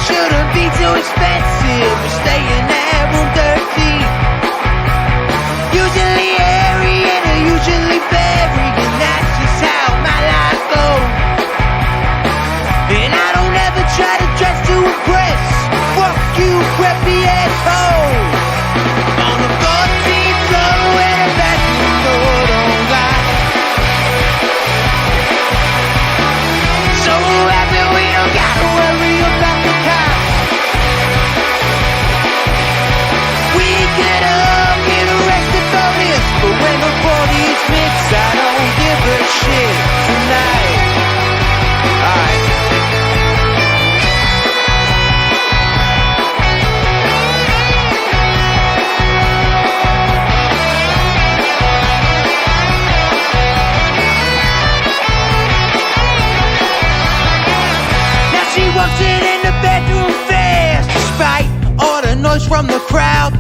Shouldn't be too expensive for staying at room 13. Usually airy and usually very, and that's just how my life goes. And I don't ever try to dress to impress. Fuck you, preppy asshole. On the 14th floor where the bathroom door don't lie. So happy we don't gotta worry about the cops. We could all get arrested for this, but when the body fits, I don't give a shit tonight. Alright. She walks in the bedroom fast, despite all the noise from the crowd.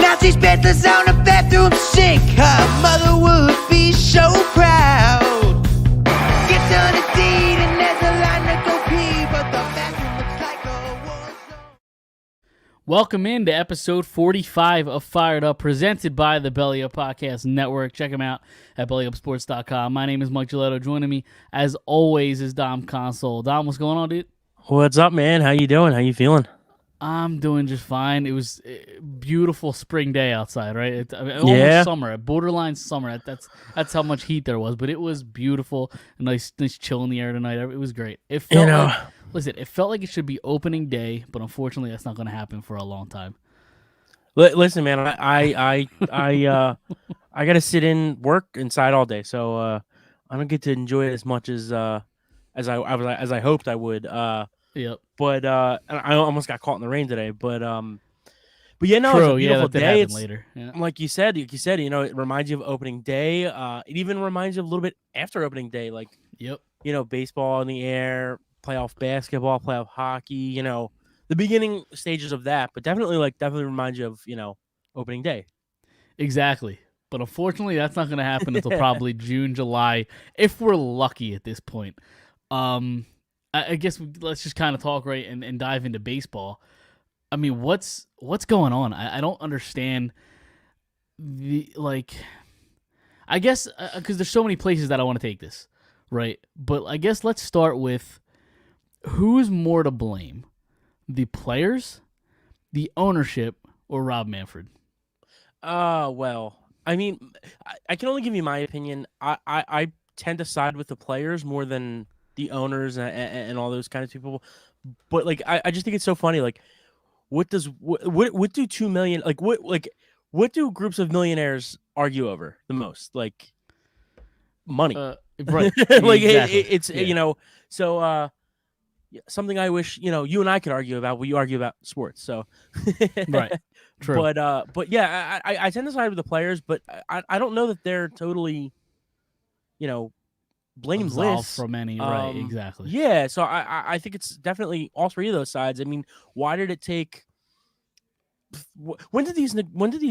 Now she's bedless on the bathroom sink. Her mother would be so proud. Gets on a deed and there's a line to go pee, but the bathroom looks like a war zone. Welcome into episode 45 of Phired Up, presented by the Belly Up Podcast Network. Check them out at bellyupsports.com. My name is Mike Gilletto. Joining me, as always, is Dom Console. Dom, what's going on, dude? What's up, man? How you doing? How you feeling? I'm doing just fine. It was a beautiful spring day outside, right? Almost Yeah. summer, borderline summer. That's how much heat there was, but it was beautiful. A nice chill in the air tonight. It was great. It felt it felt like it should be opening day, but unfortunately, that's not going to happen for a long time. Listen, man. I got to sit in work inside all day, so I don't get to enjoy it as much as I hoped I would. Yep. But I almost got caught in the rain today. But yeah, no, True. it's a beautiful that day. It's later. Yeah. Like you said, it reminds you of opening day. It even reminds you a little bit after opening day, like Yep. Baseball in the air, playoff basketball, playoff hockey. The beginning stages of that, but definitely reminds you of opening day. Exactly. But unfortunately, that's not going to happen until probably June, July, if we're lucky at this point. I guess let's just kind of talk and dive into baseball. I mean, what's going on? I don't understand I guess because there's so many places that I want to take this, right? But I guess let's start with who's more to blame, the players, the ownership, or Rob Manfred? Well, I mean, I can only give you my opinion. I tend to side with the players more than the owners and all those kind of people. But I just think it's so funny. Like, what do 2 million what do groups of millionaires argue over the most? Like, money, Right? exactly. It's Yeah. So something I wish you and I could argue about. We argue about sports, so Right. True. But yeah, I tend to side with the players, but I don't know that they're totally, blameless Absolved from any. Right. Exactly. Yeah, so I think it's definitely all three of those sides. I mean, why did it take? When did these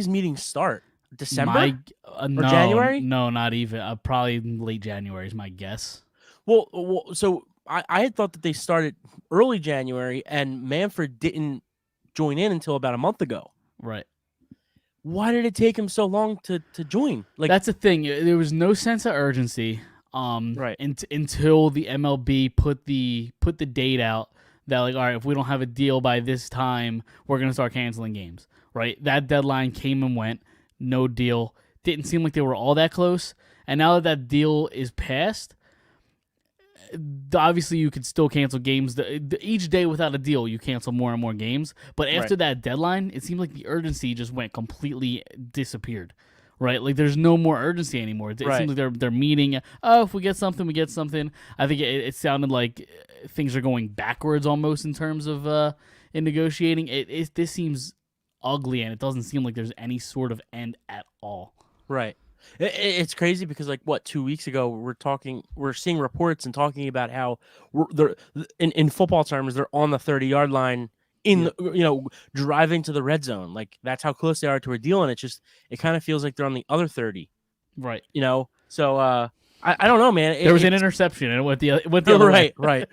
meetings start? December No, or January? No, not even. Probably late January is my guess. Well, so I had thought that they started early January, and Manfred didn't join in until about a month ago. Right. Why did it take him so long to join? Like, That's the thing. There was no sense of urgency. Right. Until the MLB put the date out that, like, all right, if we don't have a deal by this time, we're gonna start canceling games. Right. That deadline came and went. No deal. Didn't seem like they were all that close. And now that deal is passed, obviously you could still cancel games. Each day without a deal, you cancel more and more games. But after that deadline, it seemed like the urgency just went completely disappeared. Right, like there's no more urgency anymore. It seems like they're meeting. Oh, if we get something, we get something. I think it sounded like things are going backwards almost in terms of in negotiating. This seems ugly, and it doesn't seem like there's any sort of end at all. Right. It's crazy because 2 weeks ago we're seeing reports and talking about how they're in football terms they're on the 30-yard line driving to the red zone. Like, that's how close they are to a deal, and it kind of feels like they're on the other 30. Right. So I don't know, man. There was an interception, and it went the other way. Right.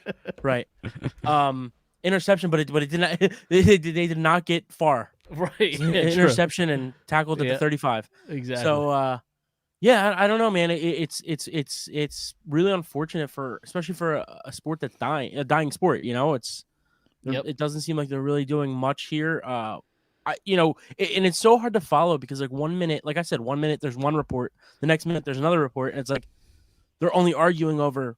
Interception, but it did not. They did not get far. Right. Yeah, Interception and tackled at the 35. Exactly. So, yeah, I don't know, man. It's really unfortunate especially for a sport that's dying, a dying sport. It doesn't seem like they're really doing much here. And it's so hard to follow because like 1 minute, like I said, 1 minute there's one report, the next minute there's another report, and it's like they're only arguing over.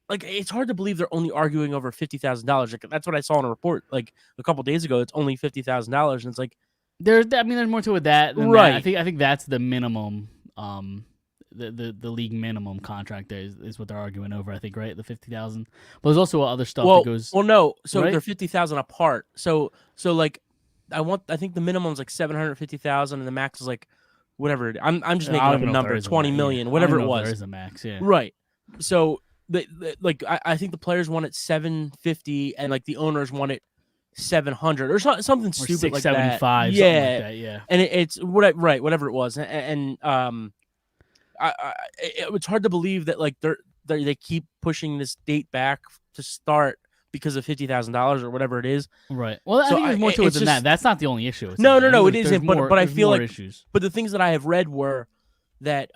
Like it's hard to believe they're only arguing over $50,000. Like that's what I saw in a report like a couple days ago. It's only $50,000, and it's like there's more to it than right. that. I think that's the minimum. The league minimum contract there is what they're arguing over. I think right, the 50,000. But there's also other stuff that goes. Well, no. So right? they're 50,000 apart. So like I think the minimum's like 750,000, and the max is like whatever. I'm just making up a number, 20 million, whatever it was. There is a max, yeah. Right. So I think the players want it 750, and like the owners want it 700 or something stupid like that. 675. Yeah, something like that, yeah. And it's whatever it was, and it's hard to believe that like they keep pushing this date back to start because of $50,000 or whatever it is. Right. Well, I think there's more to it than that. That's not the only issue. No, it isn't. But I feel like issues. But the things that I have read were that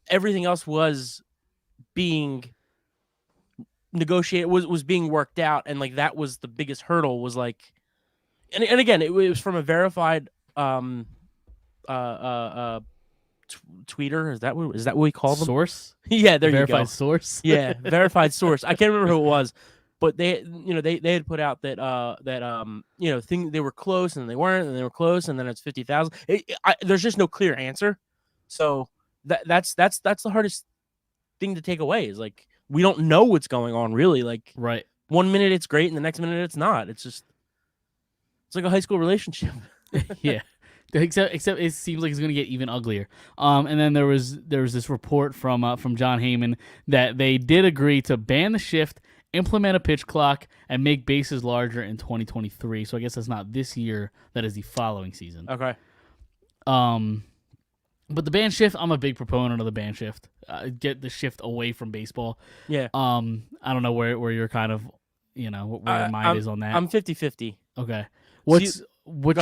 everything else was being negotiated, was being worked out, and like that was the biggest hurdle. Was like, and again, it was from a verified tweeter. Is that what we call them? Source? Yeah, there verified you go. Source. Yeah, verified source. I can't remember who it was, but they had put out that they were close and they weren't, and they were close, and then it's 50,000. There's just no clear answer. So that's the hardest thing to take away is like we don't know what's going on really. Like right, 1 minute it's great and the next minute it's not. It's like a high school relationship. Yeah. Except it seems like it's going to get even uglier. And then there was this report from John Heyman that they did agree to ban the shift, implement a pitch clock, and make bases larger in 2023. So I guess that's not this year. That is the following season. Okay. But the ban shift, I'm a big proponent of the ban shift. Get the shift away from baseball. Yeah. I don't know where you're kind of, where your mind is on that. I'm 50-50. Okay. What's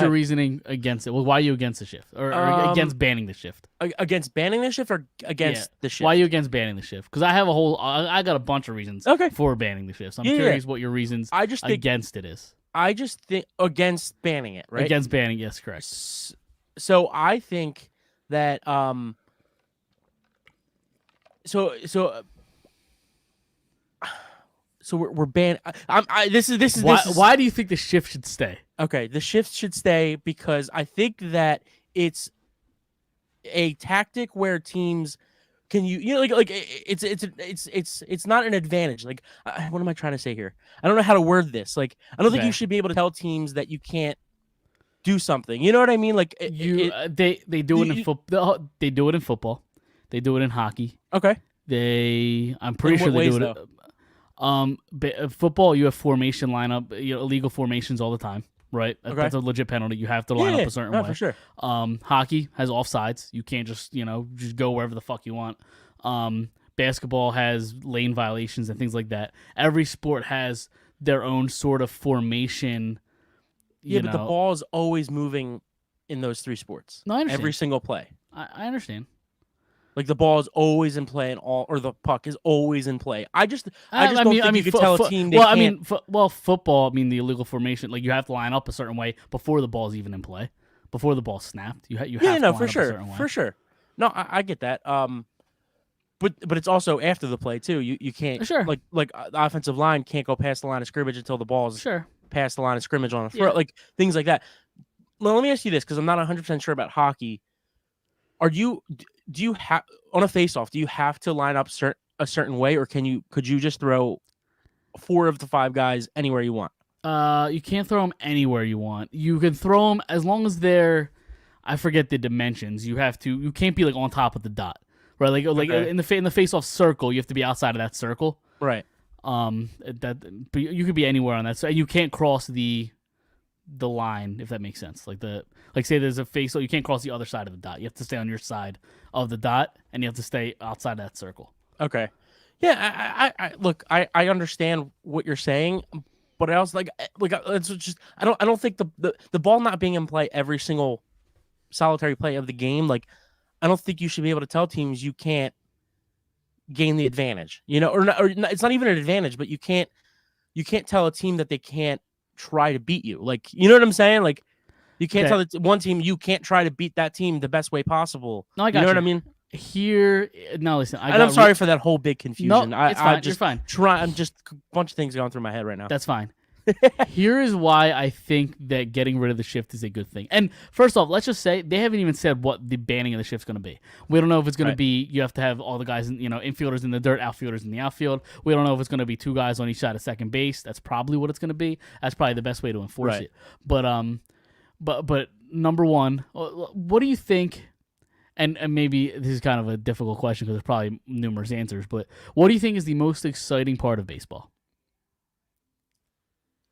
your reasoning against it? Well, why are you against the shift or against banning the shift? Against banning the shift or against the shift? Why are you against banning the shift? Because I have I got a bunch of reasons for banning the shift. So I'm curious what your reasons against it is. I just think against banning it, right? Against banning, yes, correct. So I think that so we're banned. This is why do you think the shift should stay? Okay, the shift should stay because I think that it's a tactic where teams can it's not an advantage. Like what am I trying to say here? I don't know how to word this. Like I don't think you should be able to tell teams that you can't do something. You know what I mean? Like they do it in football. They do it in football. They do it in hockey. Okay. I'm pretty sure they do it. Football, you have formation lineup, illegal formations all the time, right? That's a legit penalty. You have to line up a certain way. For sure. Hockey has offsides. You can't just go wherever the fuck you want. Basketball has lane violations and things like that. Every sport has their own sort of formation. But the ball is always moving in those three sports. No, I understand. Every single play. I understand. Like the ball is always in play, or the puck is always in play. I just don't think you could tell a team. Football. I mean, the illegal formation. Like you have to line up a certain way before the ball's even in play, before the ball's snapped. You have to line up a certain way. For sure. No, I get that. But it's also after the play too. You can't like the offensive line can't go past the line of scrimmage until the ball's past the line of scrimmage on a throw. Like things like that. Well, let me ask you this because I'm not 100% sure about hockey. Do you have on a face-off? Do you have to line up a certain way, or could you just throw 4 of the 5 guys anywhere you want? You can't throw them anywhere you want. You can throw them as long as they're, I forget the dimensions. You can't be like on top of the dot, right? Like in the face-off circle, you have to be outside of that circle, right? But you could be anywhere on that. So you can't cross the line, if that makes sense. Like say there's a face, so you can't cross the other side of the dot. You have to stay on your side of the dot, and you have to stay outside that circle. Okay. Yeah, I look, I understand what you're saying, but I also like it's just I don't think the ball not being in play every single solitary play of the game, like I don't think you should be able to tell teams you can't gain the advantage, or not, it's not even an advantage, but you can't tell a team that they can't try to beat you. Like, you know what I'm saying? Like, you can't Okay. tell one team you can't try to beat that team the best way possible. No, I got you know you. what I mean? Here, no, listen. And I'm sorry for that whole big confusion. No, it's fine. You're fine. I'm just a bunch of things going through my head right now. That's fine. Here is why I think that getting rid of the shift is a good thing. And first off, let's just say they haven't even said what the banning of the shift is going to be. We don't know if it's going to be you have to have all the guys, infielders in the dirt, outfielders in the outfield. We don't know if it's going to be 2 guys on each side of second base. That's probably what it's going to be. That's probably the best way to enforce it. But number one, what do you think? And maybe this is kind of a difficult question because there's probably numerous answers. But what do you think is the most exciting part of baseball?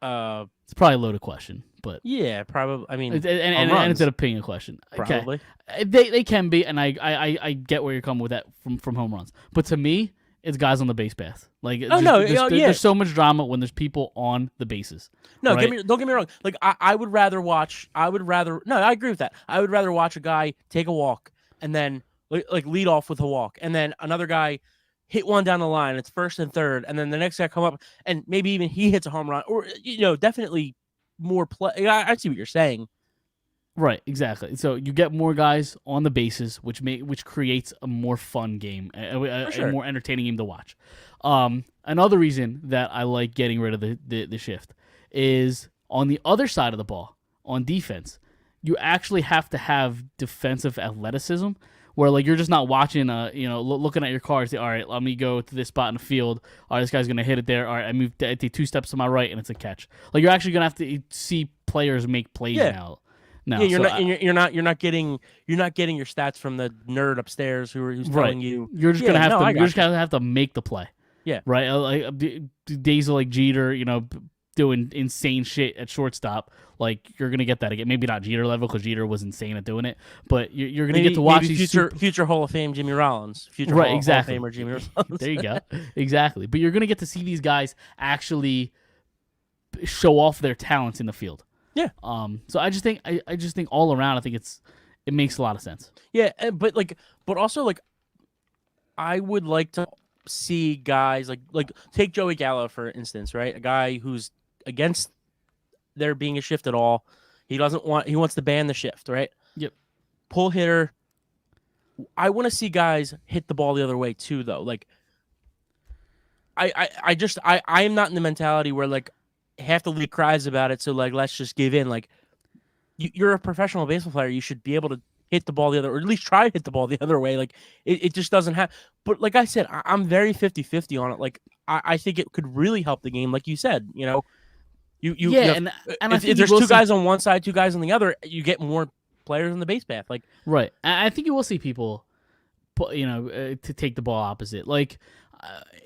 It's probably a loaded question, but yeah, probably. I mean, and it's an opinion question. Probably they can be, and I get where you're coming with that from home runs. But to me, it's guys on the base path. Like, there's so much drama when there's people on the bases. No, right? Don't get me wrong. Like, I would rather watch. I agree with that. I would rather watch a guy take a walk and then like lead off with a walk, and then another guy hit one down the line. It's first and third, and then the next guy come up and maybe even he hits a home run, or definitely more play. I see what you're saying. Right, exactly. So you get more guys on the bases, which creates a more fun game, a more entertaining game to watch. Another reason that I like getting rid of the shift is on the other side of the ball, on defense, you actually have to have defensive athleticism. Where like you're just not watching, looking at your cards. All right, let me go to this spot in the field. All right, this guy's gonna hit it there. All right, I take 2 steps to my right and it's a catch. Like you're actually gonna have to see players make plays now. No, you're not getting your stats from the nerd upstairs who's telling you. You're just gonna have to make the play. Yeah, right. Like days of like Jeter, doing insane shit at shortstop, like you're gonna get that again. Maybe not Jeter level because Jeter was insane at doing it, but you're gonna get to watch these future Hall of Fame Jimmy Rollins, exactly. Hall of Famer Jimmy Rollins. There you go, exactly. But you're gonna get to see these guys actually show off their talents in the field. Yeah. So I just think all around, I think it makes a lot of sense. Yeah, but also like, I would like to see guys like take Joey Gallo for instance, right? A guy who's against there being a shift at all. He wants to ban the shift, right? Yep. Pull hitter. I want to see guys hit the ball the other way too, though. Like, I am not in the mentality where like half the league cries about it, so like let's just give in. Like, you're a professional baseball player, you should be able to hit the ball the other, or at least try to hit the ball the other way. Like, it just doesn't have. But like I said, I'm very 50-50 on it. Like, I think it could really help the game, like you said. And if there's 2 guys on one side, 2 guys on the other, you get more players on the base path. Like, right. I think you will see people, to take the ball opposite. Like,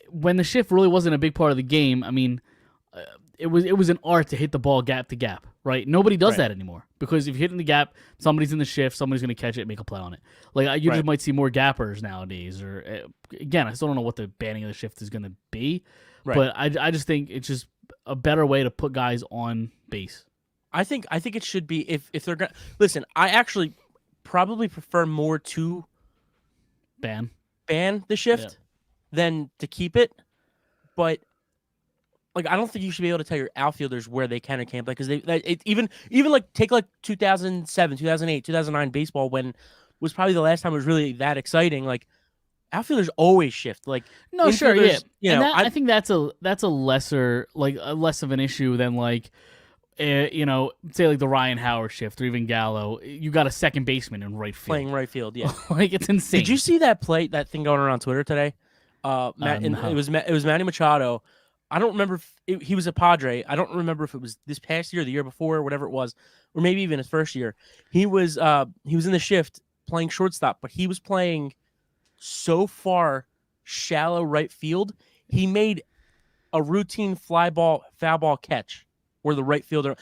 when the shift really wasn't a big part of the game. I mean, it was an art to hit the ball gap to gap, right? Nobody does that anymore because if you hit in the gap, somebody's in the shift, somebody's going to catch it and make a play on it. Like, you just might see more gappers nowadays. Or again, I still don't know what the banning of the shift is going to be, but I just think it's just a better way to put guys on base. I think it should be if they're going to listen. I actually probably prefer more to ban the shift than to keep it, but. Like, I don't think you should be able to tell your outfielders where they can or can't play because even like take like 2007, 2008, 2009 baseball when was probably the last time it was really that exciting. Like, outfielders always shift. Like, no, sure, yeah. I think that's a lesser, like less of an issue than like, say like the Ryan Howard shift or even Gallo. You got a second baseman in right field playing right field. Yeah, like it's insane. Did you see that thing going around Twitter today? No. It was Manny Machado. I don't remember if he was a Padre. I don't remember if it was this past year or the year before, or whatever it was, or maybe even his first year. He was in the shift playing shortstop, but he was playing so far shallow right field. He made a routine foul ball catch where the right fielder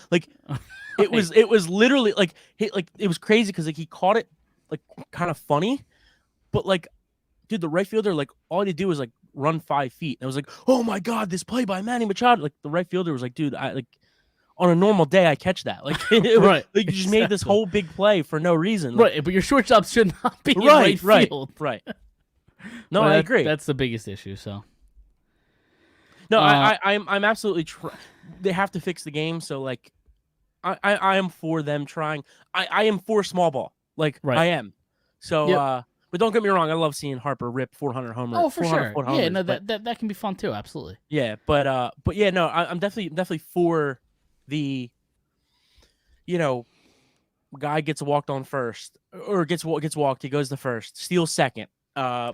it was literally it was crazy because like he caught it like kind of funny, but like dude, the right fielder, like all he do is like run 5 feet. And I was like, oh my god, this play by Manny Machado. Like the right fielder was like, dude, I like on a normal day I catch that. Like, Right, like you just made this whole big play for no reason. Like, right, but your shortstop should not be in right field. Right. No, But I agree. That's the biggest issue. So No, I'm absolutely. They have to fix the game. So like, I am for them trying. I am for small ball. Like I am. So but don't get me wrong. I love seeing Harper rip 400 homers. Oh, for sure. Homers, Yeah, no, that can be fun too. Absolutely. Yeah, but yeah, no, I'm definitely for the, guy gets walked on first or gets walked. He goes to first, steals second. Yeah,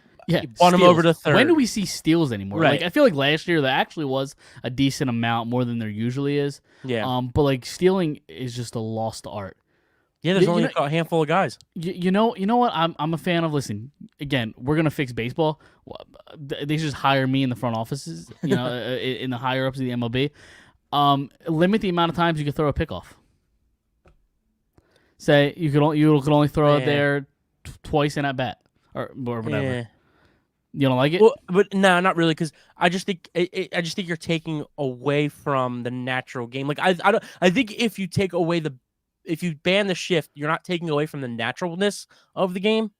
bunt him over to third. When do we see steals anymore? Right. Like I feel like last year there actually was a decent amount more than there usually is. Yeah. But like stealing is just a lost art. Yeah, there's only a handful of guys. You know what? I'm a fan of. Listen, again, we're gonna fix baseball. They should just hire me in the front offices. In the higher ups of the MLB. Limit the amount of times you can throw a pickoff. Say you can only throw it there twice in at bat or whatever. Yeah. You don't like it? Well, but no, not really, because I just think you're taking away from the natural game. Like I think if you take away if you ban the shift, you're not taking away from the naturalness of the game.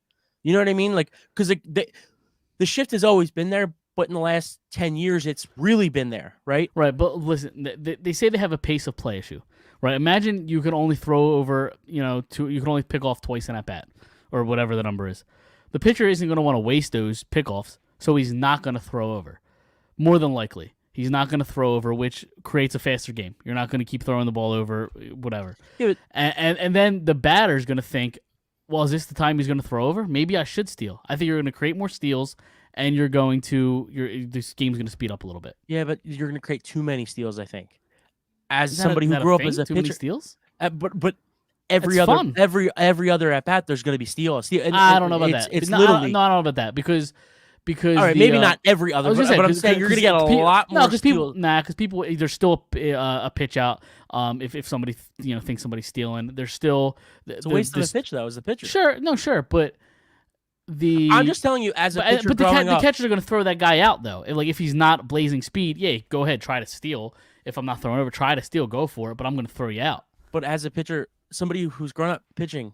You know what I mean? Like, because the shift has always been there, but in the last 10 years, it's really been there, right? Right, but listen, they say they have a pace of play issue, right? Imagine you can only throw over, you can only pick off twice in at bat, or whatever the number is. The pitcher isn't going to want to waste those pickoffs, so he's not going to throw over. More than likely. He's not going to throw over, which creates a faster game. You're not going to keep throwing the ball over, whatever. Yeah, and then the batter's going to think, well, is this the time he's going to throw over? Maybe I should steal. I think you're going to create more steals, and this game's going to speed up a little bit. Yeah, but you're going to create too many steals, I think. As somebody who grew up as a pitcher. Too many steals? But every other at bat, there's going to be steal. I don't know about that. It's I literally don't know about that because all right, maybe not every other. But I'm saying you're going to get a lot more. Because people, there's still a pitch out. If somebody thinks somebody's stealing, there's still it's a waste of a pitch though as a pitcher. Sure, but I'm just telling you as a pitcher. But the catchers are going to throw that guy out though. Like if he's not blazing speed, yeah, go ahead, try to steal. If I'm not throwing over, try to steal, go for it. But I'm going to throw you out. But as a pitcher, somebody who's grown up pitching.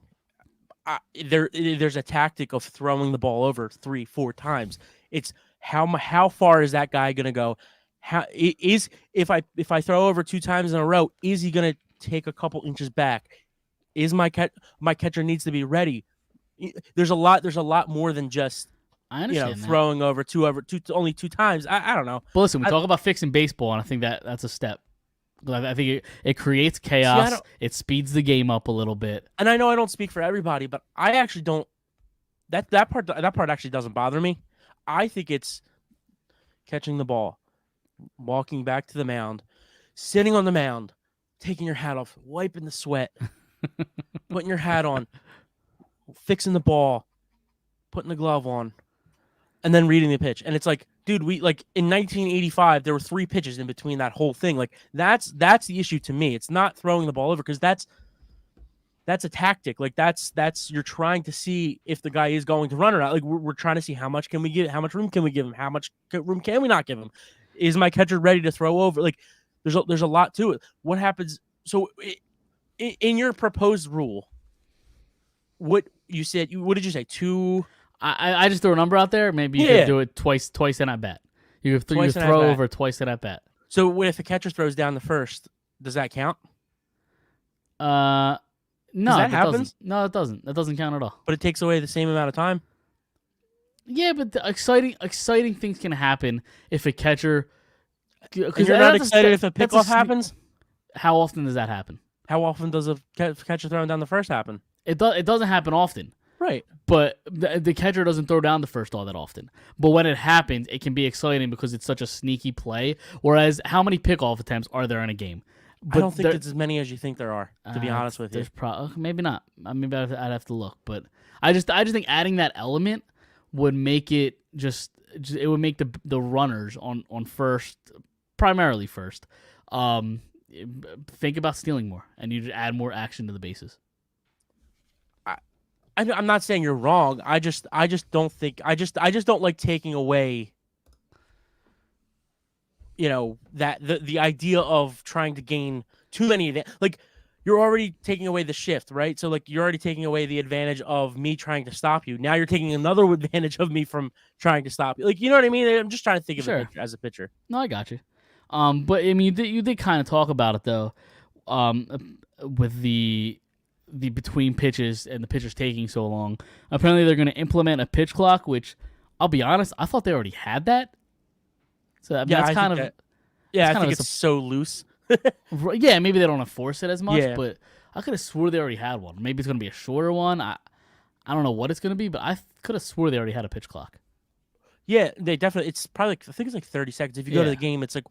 There's a tactic of throwing the ball over 3-4 times. It's how far is that guy gonna go? If I throw over 2 times in a row, is he gonna take a couple inches back? Is my catcher needs to be ready? There's a lot more than just I understand throwing over only 2 times. I don't know. But listen, we talk about fixing baseball, and I think that's a step. I think it creates chaos. It speeds the game up a little bit. And I know I don't speak for everybody, but I actually don't. That part actually doesn't bother me. I think it's catching the ball, walking back to the mound, sitting on the mound, taking your hat off, wiping the sweat, putting your hat on, fixing the ball, putting the glove on, and then reading the pitch. And it's like, dude, in 1985, there were 3 pitches in between that whole thing. Like that's the issue to me. It's not throwing the ball over because that's a tactic. Like that's you're trying to see if the guy is going to run or not. Like we're trying to see how much room can we give him? How much room can we not give him? Is my catcher ready to throw over? Like there's a lot to it. What happens? So in your proposed rule, what did you say? 2. I just threw a number out there. Maybe you could do it twice in at bat. You could throw over twice in at bat. So if the catcher throws down the first, does that count? No, that happens. No, it doesn't. That doesn't count at all. But it takes away the same amount of time. Yeah, but the exciting things can happen if a catcher. Because you're not excited if a pickoff happens. How often does that happen? How often does a catcher throwing down the first happen? It doesn't happen often. Right. But the catcher doesn't throw down the first all that often. But when it happens, it can be exciting because it's such a sneaky play. Whereas, how many pickoff attempts are there in a game? But I don't think it's as many as you think there are, to be honest with you. Maybe not. Maybe I'd have to look. But I just think adding that element would make it it would make the runners on first, primarily first, think about stealing more, and you just add more action to the bases. I'm not saying you're wrong. I just don't think I just don't like taking away, that the idea of trying to gain too many like you're already taking away the shift, right? So like you're already taking away the advantage of me trying to stop you. Now you're taking another advantage of me from trying to stop you. Like, you know what I mean? I'm just trying to think of it as a pitcher. No, I got you. But I mean, you did kind of talk about it though, with the between pitches and the pitchers taking so long. Apparently, they're going to implement a pitch clock, which I'll be honest, I thought they already had that. So I mean, I think it's so loose. Yeah, maybe they don't enforce it as much, Yeah. but I could have swore they already had one. Maybe it's going to be a shorter one. I don't know what it's going to be, but I could have swore they already had a pitch clock. Yeah, they definitely. It's probably I think it's like 30 seconds. If you go to the game, it's like,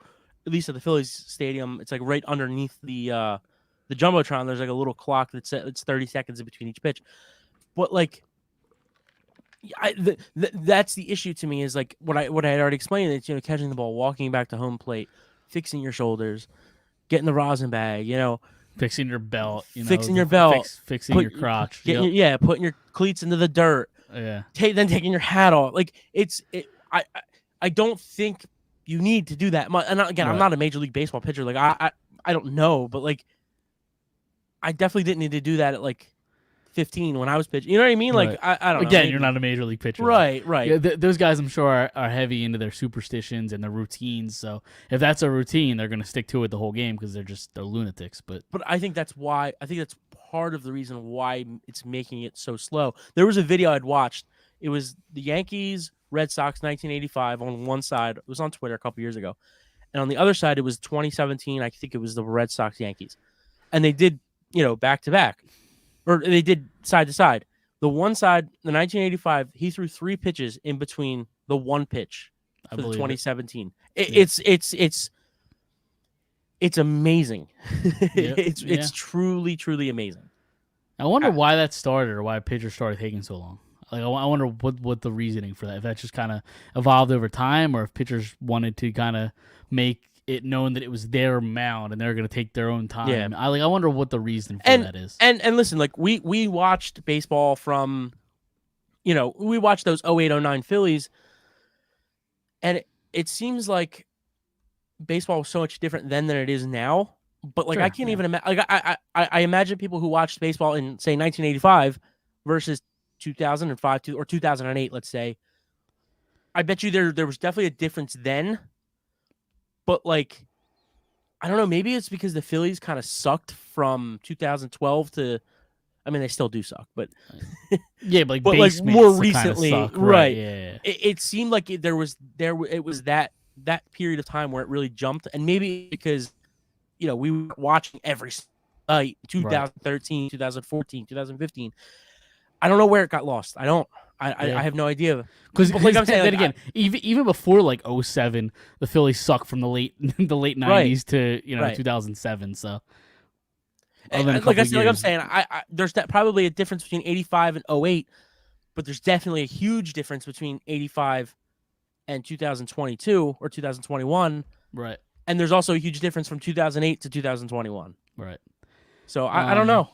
at least at the Phillies stadium, it's like right underneath the jumbotron. There's like a little clock that's it's 30 seconds in between each pitch. But like, that's the issue to me is like what I had already explained. It's catching the ball, walking back to home plate, fixing your shoulders, getting the rosin bag, fixing your belt, fixing your belt, fixing your crotch, putting your cleats into the dirt, then taking your hat off. Like I don't think you need to do that. And again, I'm not a Major League Baseball pitcher. Like I don't know, but like I definitely didn't need to do that at like 15 when I was pitching. You know what I mean? Like I don't know. Again, you're not a Major League pitcher. Right. Yeah, those guys, I'm sure, are heavy into their superstitions and their routines. So if that's a routine, they're going to stick to it the whole game because they're lunatics. But I think that's why. I think that's part of the reason why it's making it so slow. There was a video I'd watched. It was the Yankees, Red Sox, 1985 on one side. It was on Twitter a couple years ago. And on the other side, it was 2017. I think it was the Red Sox Yankees. And they did, back to back. Or they did side to side. The one side, the 1985, he threw 3 pitches in between the one pitch for the 2017. It's amazing. It's truly, truly amazing. I wonder why that started or why pitchers started taking so long. Like, I wonder what the reasoning for that. If that just kind of evolved over time, or if pitchers wanted to kind of make it known that it was their mound and they're going to take their own time. Yeah. I wonder what the reason for that is. And listen, like we watched baseball from, we watched those 08-09 Phillies, and it seems like baseball was so much different then than it is now. But like, I can't even imagine. Like I imagine people who watched baseball in say 1985 versus 2005 or 2008, let's say. I bet you there was definitely a difference then. But like, I don't know. Maybe it's because the Phillies kind of sucked from 2012 to. I mean, they still do suck, but yeah, but like more recently, suck, right? Yeah. It seemed like it was that period of time where it really jumped, and maybe because we were watching every night, 2013, 2014, 2015. I don't know where it got lost. I have no idea. Because like I'm saying, then again, even before like 07, the Phillies sucked from the late 90s to 2007. So, like I'm saying, there's probably a difference between 85 and 08, but there's definitely a huge difference between 85 and 2022 or 2021. Right. And there's also a huge difference from 2008 to 2021. Right. So I don't know.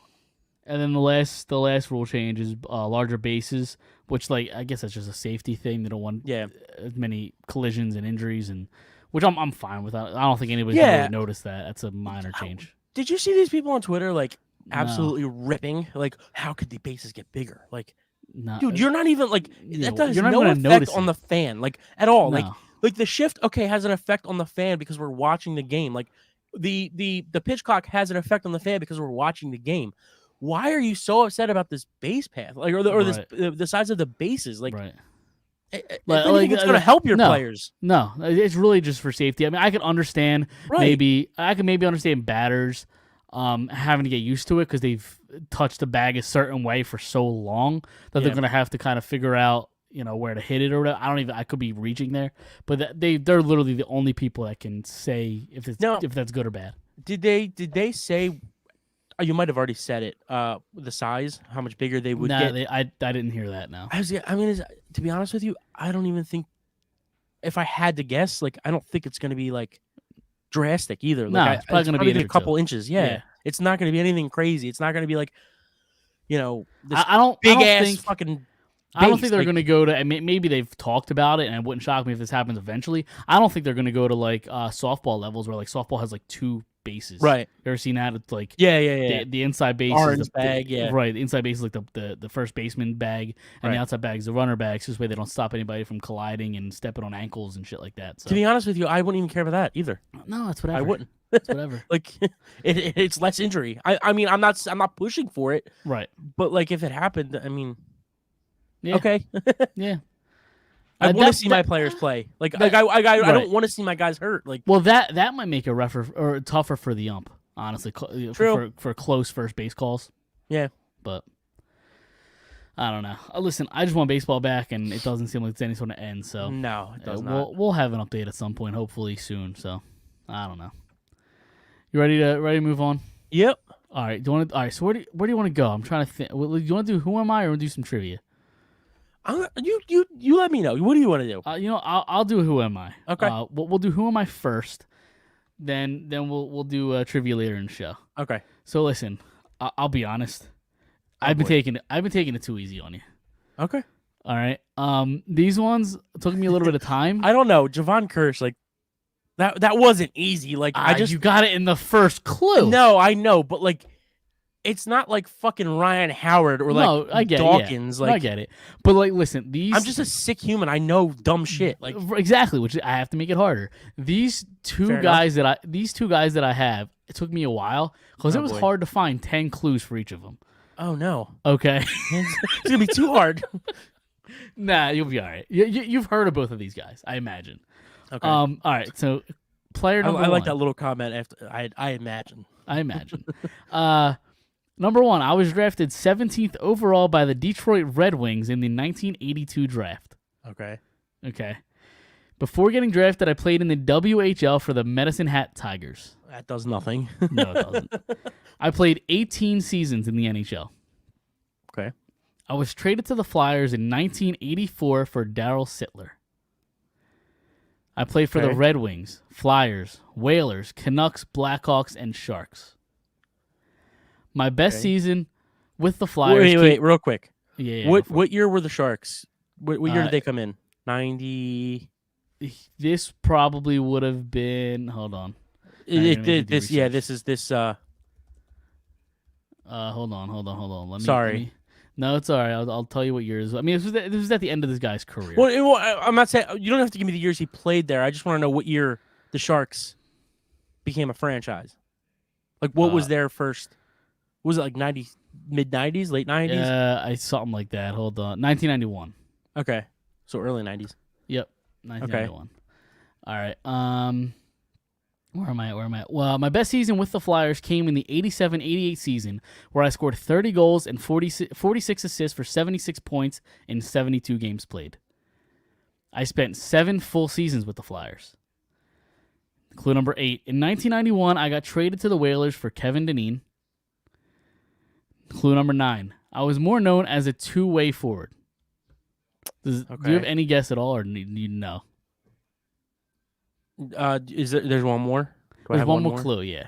And then the last rule change is larger bases, which like I guess that's just a safety thing. They don't want as many collisions and injuries, and which I'm fine with. I don't think anybody's really noticed that. That's a minor change. Did you see these people on Twitter like absolutely ripping? Like, how could the bases get bigger? Like, no, dude, you're not even like that has you're not no gonna effect notice on it. the fan, like at all. No. Like the shift, has an effect on the fan because we're watching the game. Like the pitch clock has an effect on the fan because we're watching the game. Why are you so upset about this base path, like, or the size of the bases? Like, it's going to help your players. No, it's really just for safety. I mean, I can understand maybe understand batters having to get used to it because they've touched the bag a certain way for so long that they're going to have to kind of figure out where to hit it or whatever. I could be reaching there, but they're literally the only people that can say if that's good or bad. Did they say? You might have already said it. The size, how much bigger they would get. I didn't hear that. No. To be honest with you, I don't even think. If I had to guess, like I don't think it's going to be like drastic either. No, like, it's probably going to be a couple inches. Yeah, it's not going to be anything crazy. It's not going to be like this I don't big ass think fucking. I don't think they're like- going to go to. Maybe they've talked about it, and it wouldn't shock me if this happens eventually. I don't think they're going to go to like softball levels where like softball has like 2 bases. Right. You ever seen that? It's like Yeah. the inside base Orange is the bag, yeah. right. The inside base is like the first baseman bag, and Right. the outside bag is the runner bag. So this way they don't stop anybody from colliding and stepping on ankles and shit like that. So To be honest with you, I wouldn't even care about that either. no, it's whatever. I wouldn't. It's whatever. Like, it's less injury. I mean, I'm not pushing for it, Right. but like if it happened, I mean, Yeah. okay. Yeah. I want to that- see that- my players play. Like, that- I right. don't want to see my guys hurt. Like, Well, that might make it rougher or tougher for the ump, honestly, True. for close first base calls. Yeah. But I don't know. Listen, I just want baseball back, and it doesn't seem like it's any sort of end. So no, it does not. we'll have an update at some point, hopefully soon. So I don't know. You ready to move on? Yep. All right. All right. So where do you want to go? I'm trying to think. Do you want to do Who Am I or do some trivia? You let me know. What do you want to do? I'll do Who Am I. Okay. We'll do Who Am I first. Then we'll do trivia later in the show. Okay. So listen, I'll be honest. Oh, I've been boy. taking it too easy on you. Okay. All right. These ones took me a little bit of time. I don't know. Javon Kirsch, like that wasn't easy. Like You got it in the first clue. No, I know, but like it's not like fucking Ryan Howard or like No, I get Dawkins. it. Yeah. Like I get it. But like, listen, these. I'm just a sick human. I know dumb shit. Like exactly, which I have to make it harder. These two Fair guys that I have, it took me a while because Oh, it was boy. hard to find 10 clues for each of them. oh no, Okay. it's gonna be too hard. Nah, you'll be all right. You've heard of both of these guys, I imagine. Okay. All right. So, player I number like one. that little comment after I imagine. I imagine. Number one, I was drafted 17th overall by the Detroit Red Wings in the 1982 draft. Okay. Okay. Before getting drafted, I played in the WHL for the Medicine Hat Tigers. That does nothing. No, it doesn't. I played 18 seasons in the NHL. Okay. I was traded to the Flyers in 1984 for Darryl Sittler. I played for the Okay. Red Wings, Flyers, Whalers, Canucks, Blackhawks, and Sharks. My best Okay. season with the Flyers. Wait, real quick. Yeah. go What for what year were the Sharks? What year Uh, did they come in? 90. it. This probably would have been. Hold on. you're gonna make me do This yeah. research. This is this. Hold on. Let me. Sorry. let me- No, it's all right. I'll tell you what year it is. I mean, this was at the end of this guy's career. Well, I'm not saying you don't have to give me the years he played there. I just want to know what year the Sharks became a franchise. Like, what was their first? Was it like mid 90s, late 90s? Yeah, something like that. Hold on. 1991. Okay, so early 90s. Yep. 1991. All right. Where am I? Well, my best season with the Flyers came in the 87-88 season, where I scored 30 goals and 46 assists for 76 points in 72 games played. I spent 7 full seasons with the Flyers. Clue number 8. In 1991, I got traded to the Whalers for Kevin Dineen. Clue number 9. I was more known as a two-way forward. Do you have Okay. any guess at all, or do you know? There's one more? Do I There's have one more clue, yeah.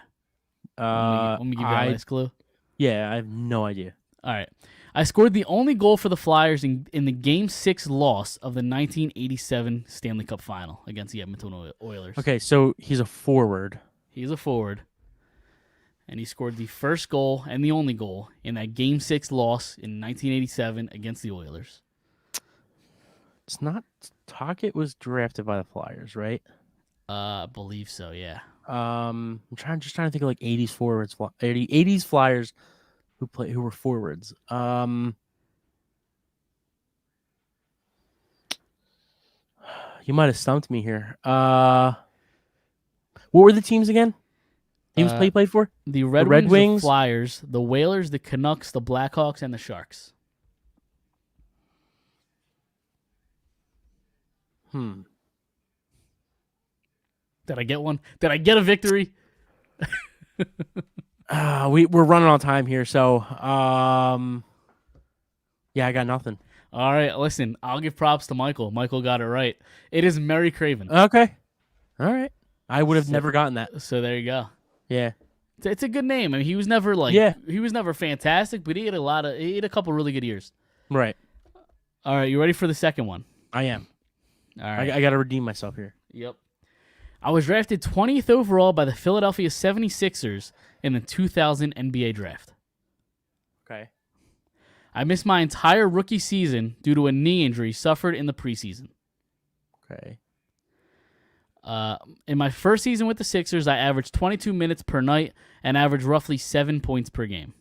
Let me give you that last clue. Yeah, I have no idea. All right. I scored the only goal for the Flyers in the Game 6 loss of the 1987 Stanley Cup Final against the Edmonton Oilers. Okay, so he's a forward. He's a forward, and he scored the first goal and the only goal in that Game 6 loss in 1987 against the Oilers. It's not Tocchet was drafted by the Flyers, right? I believe so, yeah. I'm just trying to think of like 80s forwards, 80s Flyers who were forwards. You might have stumped me here. What were the teams again? Teams he played for? The Red Red Wings, Wings? the Flyers, the Whalers, the Canucks, the Blackhawks, and the Sharks. Did I get one? Did I get a victory? We're running on time here, so yeah, I got nothing. All right, listen, I'll give props to Michael. Michael got it right. It is Mary Craven. Okay, all right. I would have never gotten that. So there you go. Yeah, It's a good name. I mean, he was never he was never fantastic, but he had a couple really good years. Right. All right, you ready for the second one? I am. All right. I got to redeem myself here. Yep. I was drafted 20th overall by the Philadelphia 76ers in the 2000 NBA draft. Okay. I missed my entire rookie season due to a knee injury suffered in the preseason. Okay. In my first season with the Sixers, I averaged 22 minutes per night and averaged roughly 7 points per game.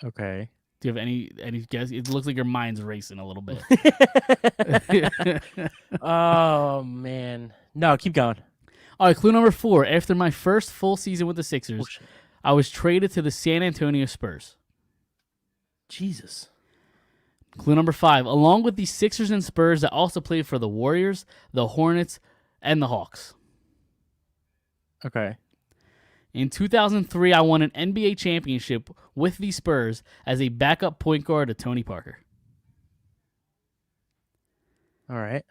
Okay. Do you have any guess? It looks like your mind's racing a little bit. Oh, man. No, keep going. All right, clue number 4. After my first full season with the Sixers, I was traded to the San Antonio Spurs. Jesus. Clue number 5. Along with the Sixers and Spurs, I also played for the Warriors, the Hornets, and the Hawks. Okay. In 2003, I won an NBA championship with the Spurs as a backup point guard to Tony Parker. All right.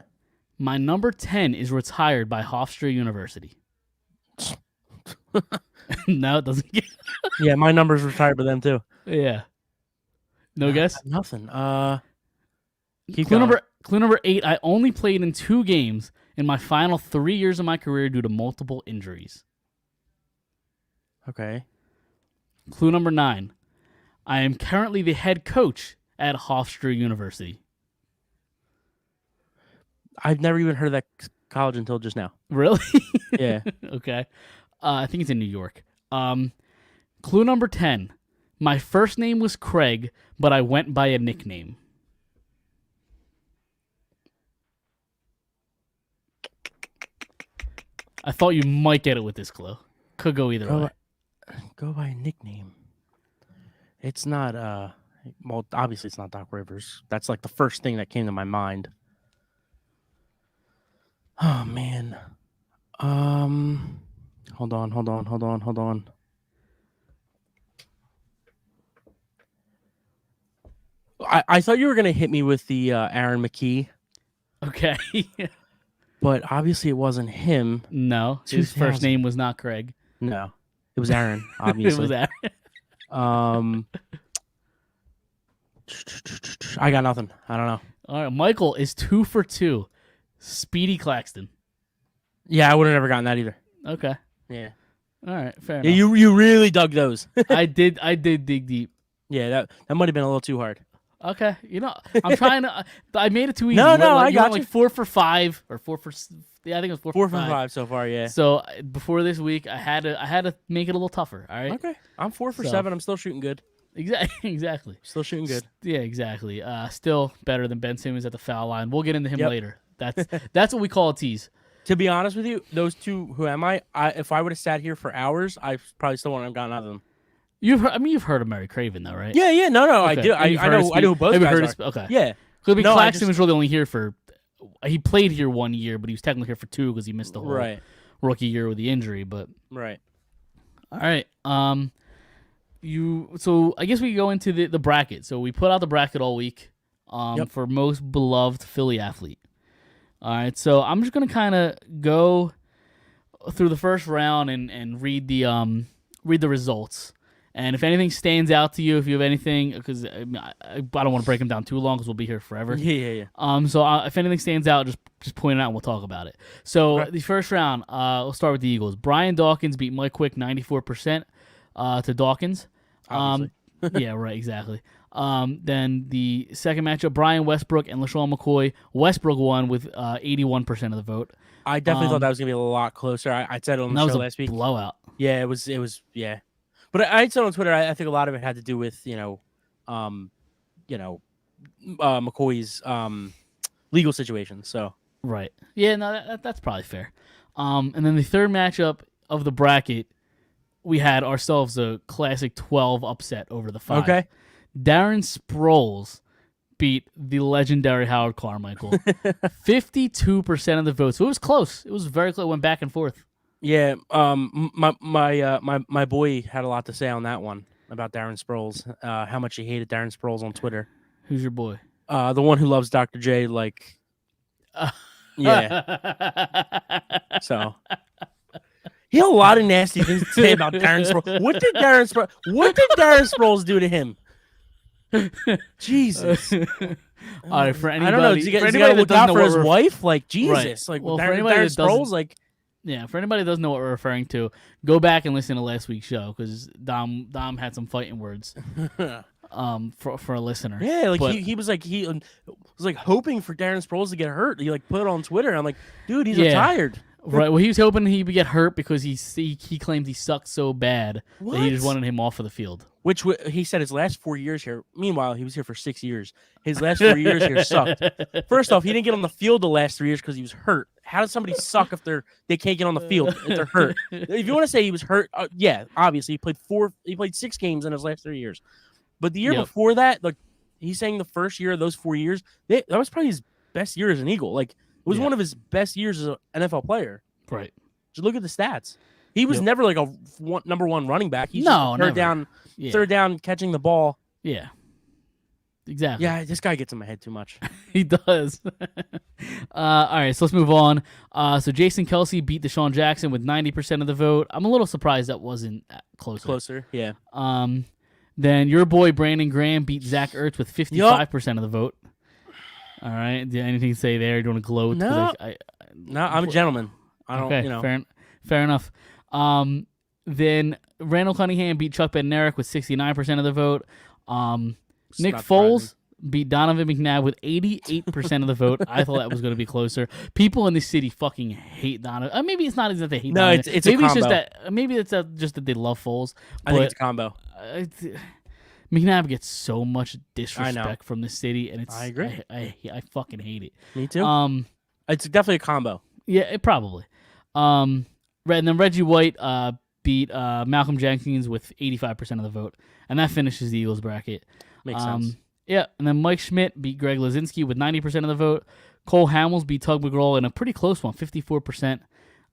My number 10 is retired by Hofstra University. No, it doesn't get... Yeah, my number's retired by them too. Yeah. No guess? Nothing. Clue number 8, I only played in 2 games in my final 3 years of my career due to multiple injuries. Okay. Clue number 9, I am currently the head coach at Hofstra University. I've never even heard of that college until just now. Really? Yeah. Okay. I think it's in New York. Clue number 10, my first name was Craig, but I went by a nickname. I thought you might get it with this clue. Could go either way. Go by a nickname. It's not, well, obviously it's not Doc Rivers. That's like the first thing that came to my mind. Oh, man. Hold on. I thought you were going to hit me with the Aaron McKee. Okay. But obviously it wasn't him. No, his first name was not Craig. No, it was Aaron, obviously. It was Aaron. I got nothing. I don't know. All right, Michael is 2 for 2. Speedy Claxton. Yeah, I would have never gotten that either. Okay. Yeah. All right, fair Yeah, enough. you really dug those. I did dig deep. Yeah, that might have been a little too hard. Okay, I'm trying to. I made it too easy. No, I got like you. 4 for 5 or 4 for. Yeah, I think it was 4 4 for from 5 so far. Yeah. So before this week, I had to make it a little tougher. All right. Okay, I'm 4 for 7. I'm still shooting good. Exactly. Still shooting good. Yeah, exactly. Still better than Ben Simmons at the foul line. We'll get into him later. That's what we call a tease. To be honest with you, those two, who am I? If I would have sat here for hours, I probably still wouldn't have gotten out of them. You've heard of Mary Craven though, right? Yeah. No, Okay. I do. I know who both guys are. Okay. Yeah. Because Claxton was really only here for. He played here 1 year, but he was technically here for 2 because he missed the whole rookie year with the injury. But right. All right. So I guess we go into the bracket. So we put out the bracket all week. For most beloved Philly athlete. All right. So I'm just gonna kind of go through the first round and read the results. And if anything stands out to you, if you have anything, because I don't want to break them down too long because we'll be here forever. Yeah. So if anything stands out, just point it out and we'll talk about it. So the first round, we'll start with the Eagles. Brian Dawkins beat Mike Quick 94% to Dawkins. Yeah, right, exactly. Then the second matchup, Brian Westbrook and LaShawn McCoy. Westbrook won with 81% of the vote. I definitely thought that was gonna be a lot closer. I said it on the show last week. Blowout. Yeah, it was. Yeah. But I said on Twitter, I think a lot of it had to do with McCoy's legal situation. So right, yeah, no, that's probably fair. And then the third matchup of the bracket, we had ourselves a classic 12 upset over the 5. Okay, Darren Sproles beat the legendary Howard Carmichael, 52% of the vote. So it was close. It was very close. It went back and forth. Yeah, my boy had a lot to say on that one about Darren Sproles. How much he hated Darren Sproles on Twitter. Who's your boy? The one who loves Dr. J. Yeah. So He had a lot of nasty things to say about Darren Sproles. What did Darren Sproles do to him? Jesus. All right, for anybody, I don't know. Does he got to look out for his wife? Like, Jesus. Like, well, for Darren anybody that Sproles, like... Yeah, for anybody that doesn't know what we're referring to, go back and listen to last week's show because Dom had some fighting words for a listener. Yeah, like he was like hoping for Darren Sproles to get hurt. He like put it on Twitter. I'm like, dude, he's retired. Right. Well, he was hoping he would get hurt because he claimed he sucked so bad that he just wanted him off of the field. Which he said his last 4 years here. Meanwhile, he was here for 6 years. His last 4 years here sucked. First off, he didn't get on the field the last 3 years because he was hurt. How does somebody suck if they can't get on the field if they're hurt? If you want to say he was hurt, yeah, obviously he played 6 games in his last 3 years. But the year before that, like he's saying the first year of those 4 years, that was probably his best year as an Eagle. Like it was one of his best years as an NFL player. Right. Just look at the stats. He was never like a number one running back. He's third down catching the ball. Yeah. Exactly. Yeah, this guy gets in my head too much. He does. All right, so let's move on. So Jason Kelsey beat Deshaun Jackson with 90% of the vote. I'm a little surprised that wasn't closer. Yeah. Then your boy Brandon Graham beat Zach Ertz with 55% of the vote. All right. Anything to say there? Do you want to gloat? No. I'm a gentleman. I don't. Okay, fair enough. Then Randall Cunningham beat Chuck Bednarik with 69% of the vote. Nick Foles beat Donovan McNabb with 88% of the vote. I thought that was going to be closer. People in the city fucking hate Donovan. Maybe it's not that they hate Donovan. It's maybe it's just that just that they love Foles. I think it's a combo. McNabb gets so much disrespect from the city, and I agree. I fucking hate it. Me too. It's definitely a combo. Yeah, it probably. And then Reggie White beat Malcolm Jenkins with 85% of the vote, and that finishes the Eagles bracket. Makes sense. Yeah, and then Mike Schmidt beat Greg Lazinski with 90% of the vote. Cole Hamels beat Tug McGraw in a pretty close one, 54%.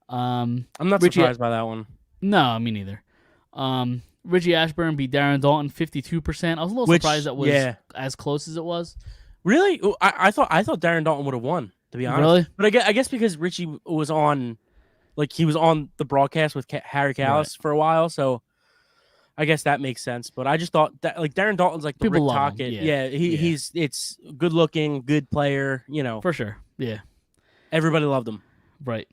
I'm not surprised by that one. No, me neither. Richie Ashburn beat Darren Dalton 52%. I was a little surprised that was as close as it was. Really? I thought Darren Dalton would have won, to be honest. Really? But I guess because Richie was on, like he was on the broadcast with Harry Callis for a while, so I guess that makes sense. But I just thought that like Darren Dalton's like the People Rick love Tocchet. him. He's good looking, good player. For sure. Yeah. Everybody loved him. Right.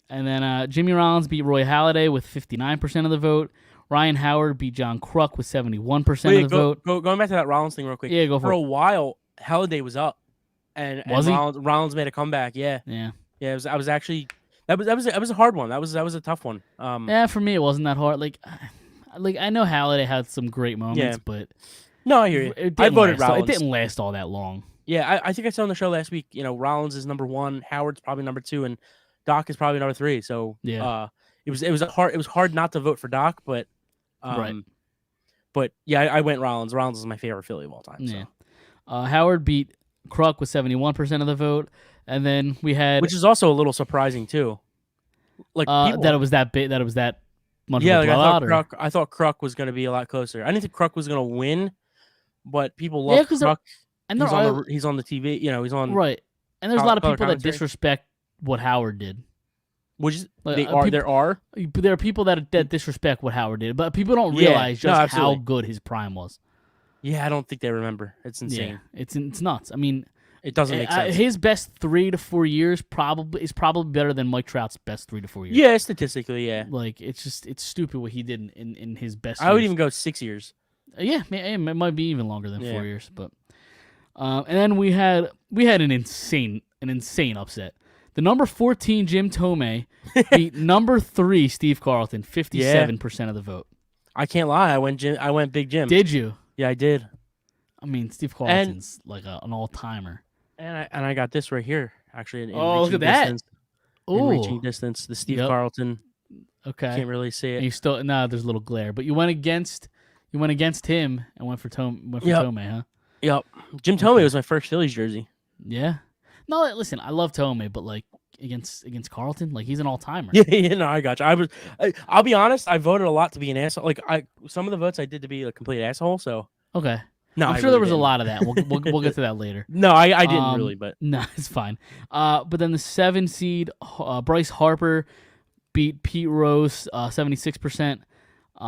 And then Jimmy Rollins beat Roy Halladay with 59% of the vote. Ryan Howard beat John Kruk with 71% of the vote. Going back to that Rollins thing real quick. Yeah, go for it. For a while, Halladay was up, and Rollins made a comeback. Yeah. It was a hard one. That was a tough one. Yeah, for me it wasn't that hard. Like I know Halladay had some great moments, but no, I hear you. I voted Rollins. It didn't last all that long. Yeah, I think I said on the show last week. Rollins is number 1, Howard's probably number 2, and Doc is probably number 3. So it was hard not to vote for Doc, but right. But yeah, I went Rollins. Rollins is my favorite Philly of all time. So. Yeah. Much beat Kruk with 71% of the vote, and then we had, which is also a little surprising too. Like that it was that big, that it was that much. Yeah, of a blowout, I thought Kruk was going to be a lot closer. I didn't think Kruk was going to win, but people love Kruk. And he's on the TV. He's on right. And there's a lot of people that disrespect what Howard did. Which is, there are people that disrespect what Howard did, but people don't realize how good his prime was. Yeah, I don't think they remember. It's insane. Yeah, it's nuts. I mean, it doesn't make sense. His best 3 to 4 years is probably better than Mike Trout's best 3 to 4 years. Yeah, statistically, yeah. Like it's stupid what he did in his best. I would even go 6 years. Yeah, it might be even longer than 4 years, but and then we had an insane upset. The number 14 Jim Tomei beat number 3 Steve Carlton, 57% of the vote. I can't lie. I went Big Jim. Did you? Yeah, I did. I mean, Steve Carlton's like an all timer. And I got this right here, actually. In look at that! In reaching distance, the Steve Carlton. Okay. Can't really see it. And you still there's a little glare, but you went against him and went for Tomei, huh? Yep. Jim Tomei was my first Phillies jersey. Yeah. No, listen, I love Tomei, but like against Carlton, like he's an all timer. Yeah, no, I got you. I'll be honest, I voted a lot to be an asshole. Like some of the votes I did to be a complete asshole. So okay, no, I'm sure there was a lot of that. We'll get to that later. No, I didn't really, but no, it's fine. But then the 7 seed Bryce Harper beat Pete Rose 76%.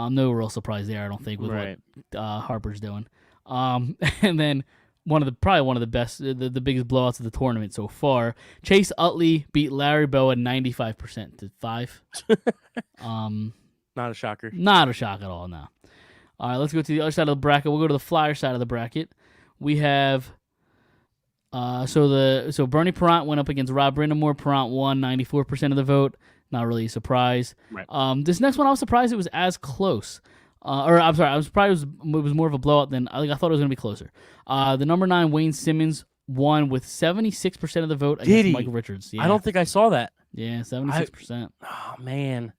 No real surprise there, I don't think, with what Harper's doing. And then probably one of the best, the biggest blowouts of the tournament so far. Chase Utley beat Larry Boa 95% to 5. Not a shocker. Not a shock at all, no. All right, let's go to the other side of the bracket. We'll go to the Flyer side of the bracket. We have so Bernie Parent went up against Rob Brindamore. Parent won 94% of the vote. Not really a surprise. Right. This next one, I was surprised it was as close. I'm sorry, I was surprised it was more of a blowout than I thought it was going to be closer. The number 9 Wayne Simmons won with 76% of the vote against Michael Richards. Yeah. I don't think I saw that. Yeah, 76%. Oh man.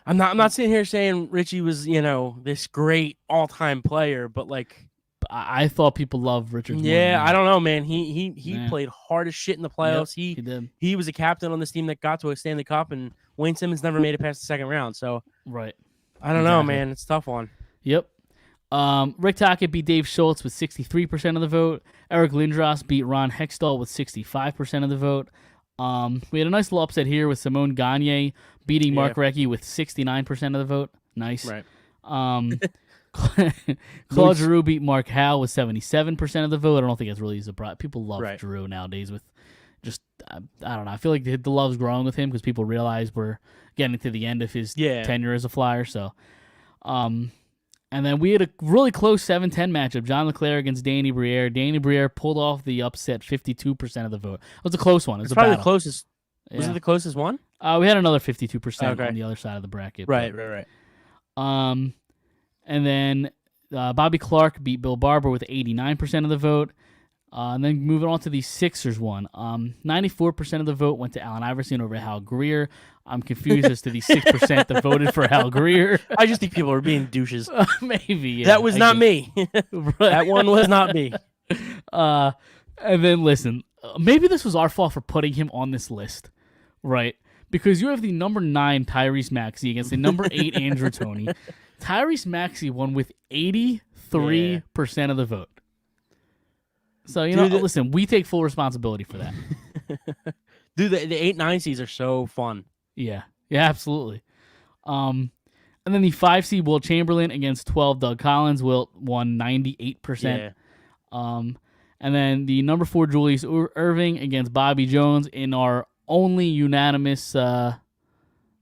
I'm not sitting here saying Richie was, this great all-time player, but like I thought people loved Richards. Yeah, I don't know, man. He played hard as shit in the playoffs. Yep, he did. He was a captain on this team that got to a Stanley Cup, and Wayne Simmons never made it past the second round. So right. I don't know, man. It's a tough one. Yep. Rick Tocchet beat Dave Schultz with 63% of the vote. Eric Lindros beat Ron Hextall with 65% of the vote. We had a nice little upset here with Simone Gagne beating Mark Recchi with 69% of the vote. Nice. Right. Claude Giroux beat Mark Howe with 77% of the vote. I don't think that's really a surprise. People love Giroux nowadays with just, I don't know. I feel like the love's growing with him because people realize we're getting to the end of his tenure as a Flyer. So, and then we had a really close 7-10 matchup. John LeClaire against Danny Briere. Danny Briere pulled off the upset 52% of the vote. It was a close one. It was probably battle. the closest. Yeah. Was it the closest one? We had another 52% on the other side of the bracket. Right. And then Bobby Clark beat Bill Barber with 89% of the vote. And then moving on to the Sixers one. 94% of the vote went to Allen Iverson over Hal Greer. I'm confused as to the 6% that voted for Hal Greer. I just think people are being douches. Maybe. Yeah, that was not me. That one was not me. And then listen, maybe this was our fault for putting him on this list, right? Because you have the number 9 Tyrese Maxey against the number 8 Andrew Toney. Tyrese Maxey won with 83% of the vote. So, listen, we take full responsibility for that. Dude, the 8-9 seeds are so fun. Yeah, absolutely. And then the 5 seed Wilt Chamberlain against 12 Doug Collins. Wilt won 98%. And then the number 4 Julius Irving against Bobby Jones in our only unanimous poll,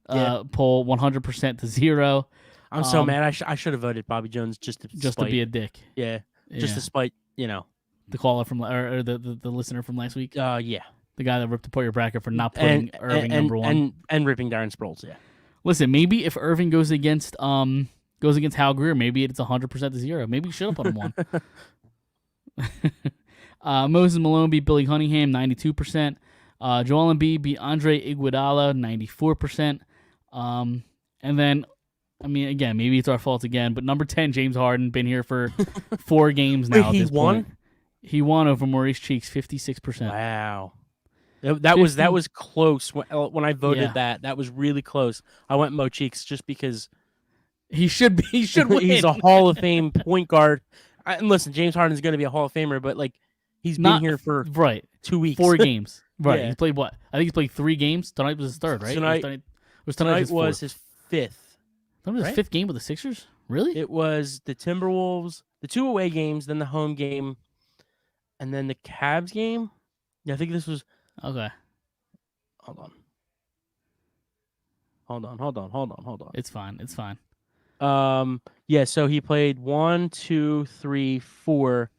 100% to 0. I'm so mad. I should have voted Bobby Jones just to be a dick. Yeah, just to spite, the caller from or the listener from last week. Yeah, the guy that ripped apart your bracket for not putting Irving number 1 and ripping Darren Sproles. Yeah. Listen, maybe if Irving goes against Hal Greer, maybe it's 100% to 0. Maybe you should have put him 1. Moses Malone beat Billy Cunningham 92%. Joel Embiid beat Andre Iguodala 94%. And then, I mean, again, maybe it's our fault again, but number 10 James Harden been here for 4 games now. Wait, he won? Point. He won over Maurice Cheeks 56%. Wow. That was close when I voted that. That was really close. I went Mo Cheeks just because he should win. He's a Hall of Fame point guard. And listen, James Harden's going to be a Hall of Famer, but like he's been here for 2 weeks, 4 games. Right. Yeah. He's played what? I think he's played 3 games. Tonight was his 3rd, right? Tonight was his 5th. That was his 5th game with the Sixers? Really? It was the Timberwolves, the 2 away games, then the home game, and then the Cavs game. Yeah, I think this was... Okay. Hold on. It's fine. Yeah, so he played 1, 2, 3, 4.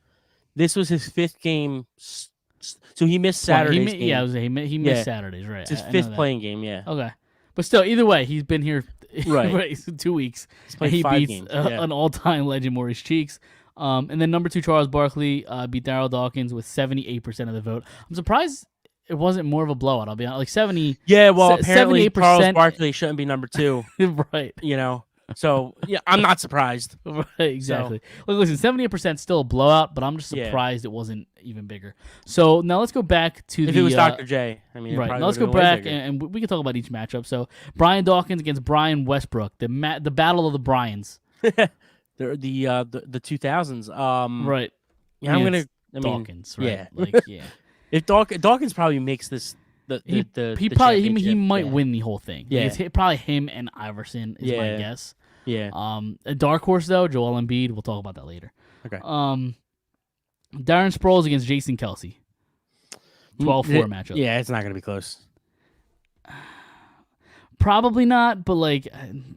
This was his 5th game. So he missed Saturday's game. Yeah, he missed Saturdays, right? It's his 5th playing game, yeah. Okay. But still, either way, he's been here right. 2 weeks. He's played he 5 beats games. An all-time legend, Maurice Cheeks. And then number 2, Charles Barkley beat Darryl Dawkins with 78% of the vote. I'm surprised it wasn't more of a blowout. I'll be honest. Like 70. Yeah, well, apparently 78%. Charles Barkley shouldn't be number 2. Right. So, yeah, I'm not surprised. Right, exactly. Look, listen, 78% still a blowout, but I'm just surprised it wasn't even bigger. So now let's go back to if it was Dr. J. I mean, right. Now let's go back and we can talk about each matchup. So Brian Dawkins against Brian Westbrook, the battle of the Bryans. the 2000s. Right. Yeah, Dawkins, right? Yeah. Like, yeah. If Dawkins probably makes this he the probably he championship. might Yeah. win the whole thing. Yeah. Like, it's probably him and Iverson is my Yeah. guess. Yeah. A dark horse though, Joel Embiid. We'll talk about that later. Okay. Darren Sproles against Jason Kelsey. 12-4 matchup. Yeah, it's not going to be close. Probably not, but like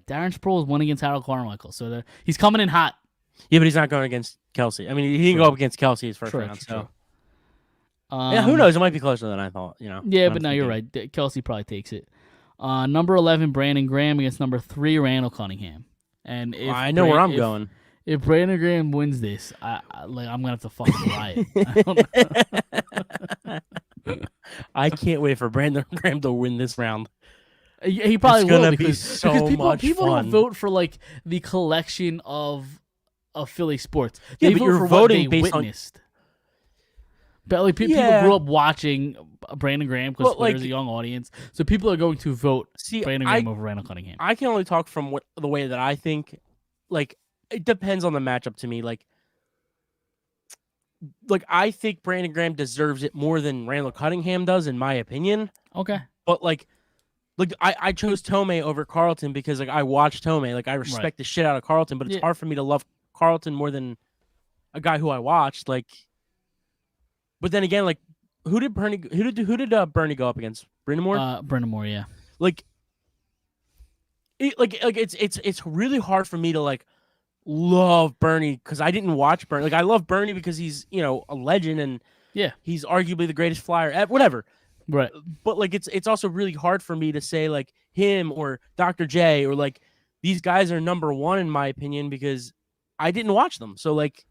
Darren Sproles won against Harold Carmichael, so he's coming in hot. Yeah, but he's not going against Kelsey. I mean, he didn't go up against Kelsey his first round. So yeah, who knows? It might be closer than I thought. Yeah, but no, you're right. Kelsey probably takes it. Number 11, Brandon Graham against number 3, Randall Cunningham. And if I know where I'm going. If Brandon Graham wins this, I'm gonna have to fucking riot. I don't know. I can't wait for Brandon Graham to win this round. He probably It's will gonna be because so much people fun. don't vote for like the collection of Philly sports. Yeah, They but vote you're for voting what they based on- witnessed. But like people Yeah. grew up watching Brandon Graham because Well, like- there's a young audience, so people are going to vote See, Brandon Graham over Randall Cunningham. I can only talk from the way that I think. Like, it depends on the matchup to me. Like I think Brandon Graham deserves it more than Randall Cunningham does, in my opinion. Okay, But like I chose Tomei over Carlton because like I watched Tomei. Like I respect the shit out of Carlton, but it's Yeah. hard for me to love Carlton more than a guy who I watched. Like, but then again, like who did Bernie go up against? Brindamore? Brindamore, yeah. Like, it's really hard for me to like love Bernie because I didn't watch Bernie. Like I love Bernie because he's a legend and Yeah. he's arguably the greatest flyer ever. Whatever. Right. But like it's also really hard for me to say like him or Dr. J or like these guys are number one in my opinion because I didn't watch them. So like,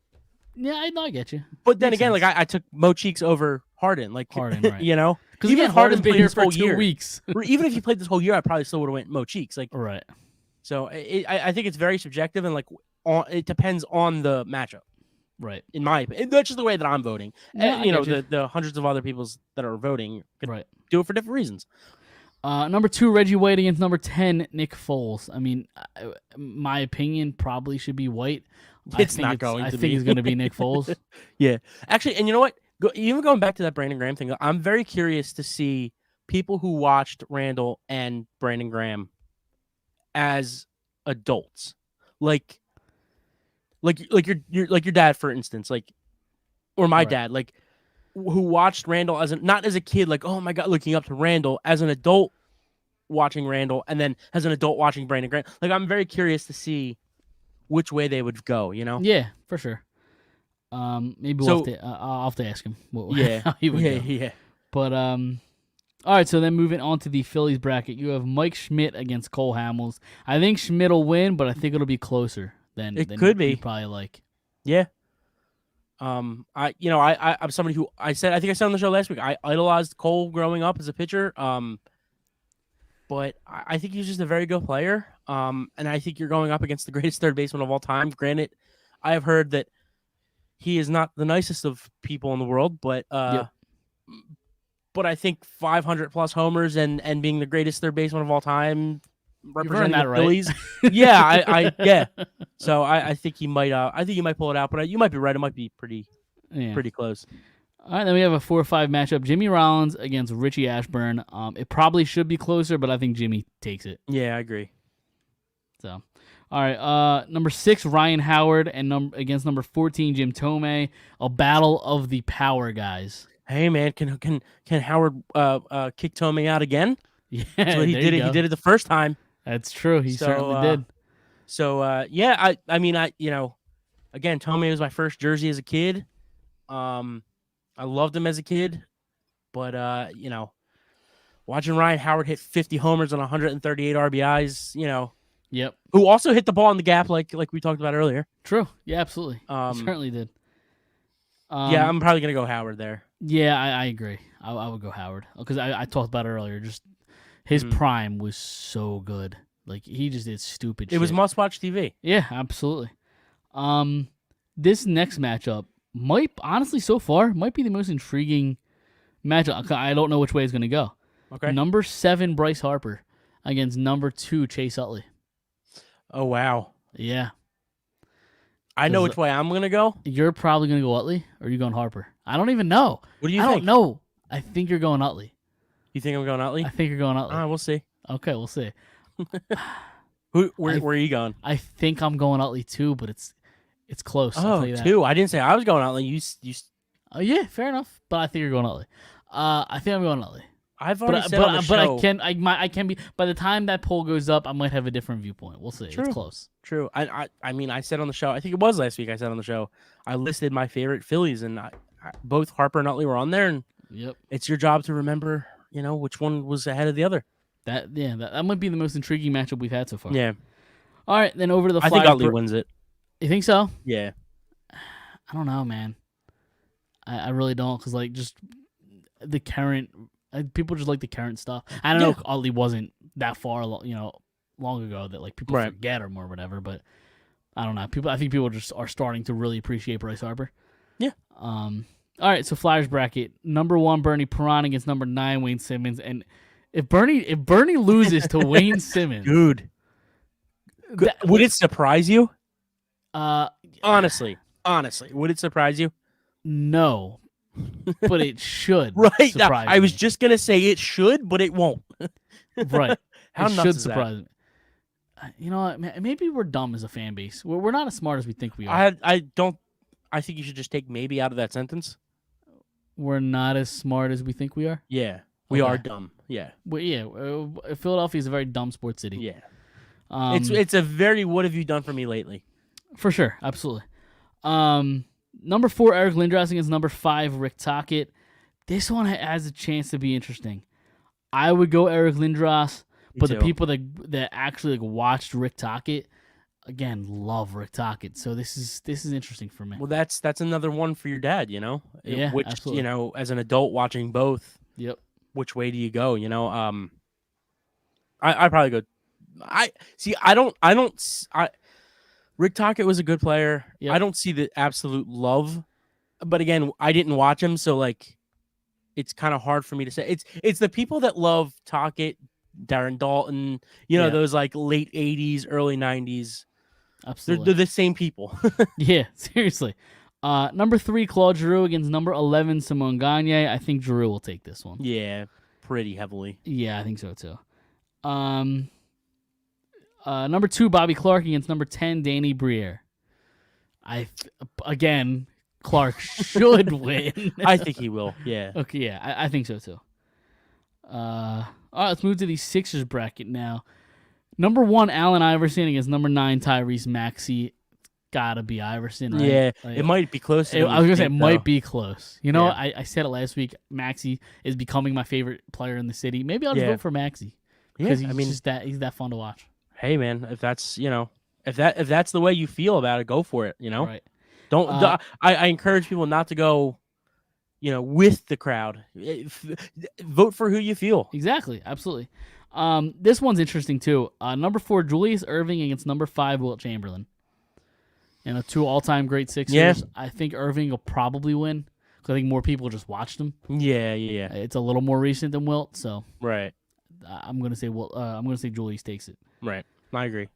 Yeah, I get you. but then Makes again, sense. like I took Mo Cheeks over Harden. Like Harden, right. because Because Harden's been played here this for whole 2 year, weeks. or even if he played this whole year, I probably still would have went Mo Cheeks. Like Right. so, I think it's very subjective and like it depends on the matchup. Right. In my opinion, that's just the way that I'm voting. Yeah, And, I get you. the hundreds of other people that are voting could Right. do it for different reasons. Number 2, Reggie White against number 10, Nick Foles. I mean, my opinion probably should be White. It's not going to I think be. it's going to be Nick Foles. Yeah, actually, and you know what? Even going back to that Brandon Graham thing, I'm very curious to see people who watched Randall and Brandon Graham as adults, like your dad, for instance, like, or my Right. dad, like, who watched Randall not as a kid, like, oh my god, looking up to Randall, as an adult watching Randall, and then as an adult watching Brandon Graham. Like, I'm very curious to see which way they would go. Yeah, for sure. Maybe I'll have to ask him. How he would go. yeah. But all right. So then moving on to the Phillies bracket, you have Mike Schmidt against Cole Hamels. I think Schmidt will win, but I think it'll be closer than It than could be. you probably like. Yeah. I'm somebody who I think I said on the show last week, I idolized Cole growing up as a pitcher. But I think he's just a very good player. And I think you're going up against the greatest third baseman of all time. Granted, I have heard that he is not the nicest of people in the world, but Yep. but I think 500 plus homers and being the greatest third baseman of all time, representing that the right. Phillies. Yeah, yeah. So I think he might. I think he might pull it out, but you might be right. It might be pretty close. All right, then we have a 4-5 matchup: Jimmy Rollins against Richie Ashburn. It probably should be closer, but I think Jimmy takes it. Yeah, I agree. So, all right, number 6, Ryan Howard, and against number 14, Jim Tomei. A battle of the power guys. Hey man, can Howard kick Tomei out again? Yeah, That's what he there did. you go. He did it the first time. That's true. He So, certainly did. So yeah, I mean again, Tomei was my first jersey as a kid. I loved him as a kid, but watching Ryan Howard hit 50 homers on 138 RBIs, Yep. who also hit the ball in the gap like we talked about earlier. True. Yeah, absolutely. He Um, certainly did. Yeah, I'm probably gonna go Howard there. Yeah, I agree. I would go Howard because I talked about it earlier. Just his prime was so good. Like he just did stupid shit. It was must-watch TV. Yeah, absolutely. This next matchup might honestly so far might be the most intriguing matchup. I don't know which way it's going to go. Okay. Number 7 Bryce Harper against number 2 Chase Utley. Oh wow. Yeah, I know which way I'm gonna go. you're probably going to go Utley, or are you going Harper? I don't even know. What do you I think? don't know. I think you're going Utley. You think I'm going Utley? I think you're going Utley. We'll see. Okay, we'll see. Where are you going? I think I'm going Utley too, but it's close. I'll tell you that. 2. I didn't say I was going Utley. You. Oh yeah, fair enough. But I think you're going Utley. I think I'm going Utley. I've already said on the show. I can be. By the time that poll goes up, I might have a different viewpoint. We'll see. True. It's close. True. I mean, I said on the show. I think it was last week. I said on the show. I listed my favorite Phillies, and both Harper and Utley were on there. And yep, it's your job to remember, which one was ahead of the other. That might be the most intriguing matchup we've had so far. Yeah. All right, then over to the I Flyers. think Utley wins it. You think so? Yeah. I don't know, man. I really don't, because just the current people just like the current stuff. I don't know if Utley wasn't that far, long ago that people forget or more, whatever. But I don't know. I think people just are starting to really appreciate Bryce Harper. Yeah. All right. So Flyers bracket: number 1 Bernie Perron against number 9 Wayne Simmons. And if Bernie loses to Wayne Simmons, dude, would it surprise you? Honestly, would it surprise you? No, but it should. Right. Surprise I was me. just gonna say it should, but it won't. Right. How it nuts should is surprise me. You know what? Maybe we're dumb as a fan base. We're not as smart as we think we are. I think you should just take maybe out of that sentence. We're not as smart as we think we are. Yeah, we are dumb. Yeah. Well, yeah. Philadelphia is a very dumb sports city. Yeah. It's a very what have you done for me lately? For sure, absolutely. Number 4 Eric Lindros against number 5 Rick Tocchet. This one has a chance to be interesting. I would go Eric Lindros, but the people that actually watched Rick Tocchet, again, love Rick Tocchet. So this is interesting for me. Well, that's another one for your dad, Yeah, which absolutely. As an adult watching both. Yep. Which way do you go? I probably go. Rick Tocchet was a good player. Yep. I don't see the absolute love, but again, I didn't watch him, so it's kind of hard for me to say. It's the people that love Tocchet, Darren Dalton, those late 80s, early 90s. Absolutely. They're the same people. Yeah, seriously. Number 3 Claude Giroux against number 11 Simone Gagne. I think Giroux will take this one. Yeah, pretty heavily. Yeah, I think so too. Number 2 Bobby Clark against number 10 Danny Briere. Again, Clark should win. I think he will. Yeah. Okay, yeah, I think so too. All right, let's move to the Sixers bracket now. Number 1 Allen Iverson against number 9 Tyrese Maxey. Gotta be Iverson, right? Yeah, it might be close. I was gonna say it might be close. Yeah. I said it last week. Maxey is becoming my favorite player in the city. Maybe I'll just vote for Maxey because he's that fun to watch. Hey man, if that's if that's the way you feel about it, go for it. Right. Don't. I encourage people not to go, with the crowd. Vote for who you feel. Exactly. Absolutely. This one's interesting too. Number 4 Julius Erving against number 5 Wilt Chamberlain. 2 all-time great Sixers. Yeah. I think Irving will probably win because I think more people just watched him. Yeah. It's a little more recent than Wilt, so Right. I'm gonna say Julius takes it. Right. I agree.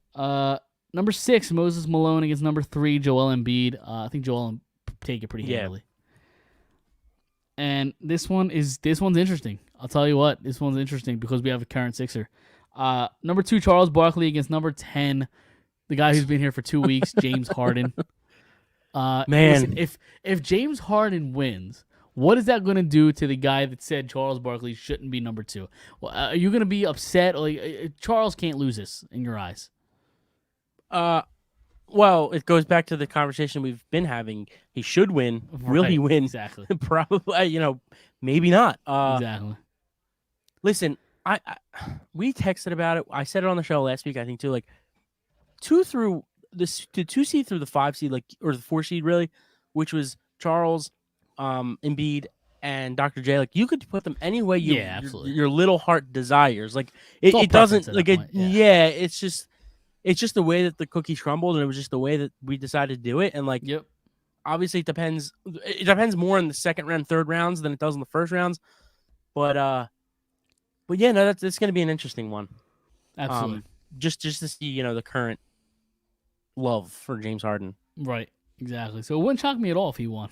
Number 6 Moses Malone against number 3 Joel Embiid. I think Joel will take it pretty handily. And this one's interesting. I'll tell you what, this one's interesting because we have a current Sixer. Number 2 Charles Barkley against number 10. The guy who's been here for 2 weeks, James Harden. Man, listen, if James Harden wins, what is that going to do to the guy that said Charles Barkley shouldn't be number 2? Well, are you going to be upset? Charles can't lose this in your eyes. well, it goes back to the conversation we've been having. He should win. Will he win? Exactly. Probably. Maybe not. Exactly. Listen, we texted about it. I said it on the show last week. I think too. 2 through the 2 seed through the 5 seed, or the 4 seed really, which was Charles, Embiid, and Dr. J. You could put them any way your little heart desires. It doesn't it's just the way that the cookies crumbled, and it was just the way that we decided to do it. And yep. Obviously it depends. It depends more in the second round, third rounds than it does in the first rounds. But yeah, no, that's going to be an interesting one. Absolutely. Just to see, the current love for James Harden. Right. Exactly. So it wouldn't shock me at all if he won.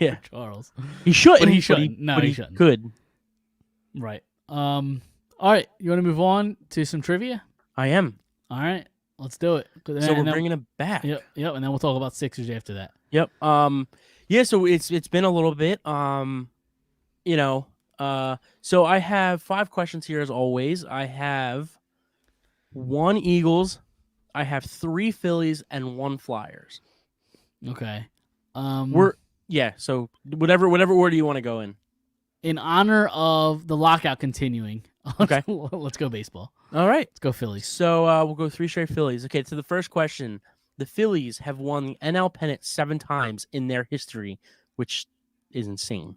Yeah. Charles. He shouldn't. But he shouldn't. No, he shouldn't. Could. Right. All right, you want to move on to some trivia? I am. All right, let's do it. So we're bringing it back. Yep, and then we'll talk about Sixers after that. Yep. Yeah. So it's been a little bit. You know. So I have 5 questions here as always. I have 1 Eagles, I have 3 Phillies, and 1 Flyers. Okay. So whatever order you want to go in honor of the lockout continuing. Okay. Let's go baseball. All right. Let's go Phillies. So we'll go 3 straight Phillies. Okay, so the first question. The Phillies have won the NL pennant 7 times in their history, which is insane.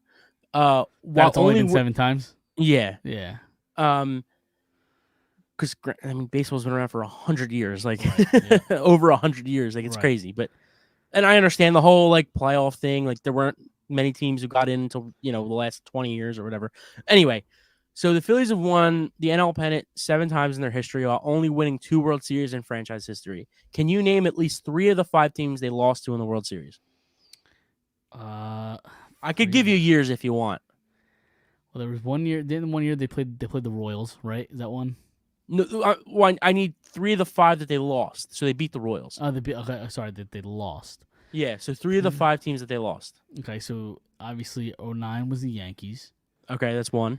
While That's only been 7 times? Yeah. Yeah. Because I mean, baseball's been around for 100 years, like Right, yeah. over 100 years, like it's Right. crazy. And I understand the whole like playoff thing. Like there weren't many teams who got in until the last 20 years or whatever. Anyway, so the Phillies have won the NL pennant 7 times in their history, while only winning 2 World Series in franchise history. Can you name at least 3 of the 5 teams they lost to in the World Series? I could give you years if you want. Well, there was 1 year. Didn't 1 year they played the Royals, right? Is that one? No, I need 3 of the 5 that they lost. So they beat the Royals. Okay, sorry, they lost. Yeah, so 3 of the 5 teams that they lost. Okay, so obviously 09 was the Yankees. Okay, that's 1.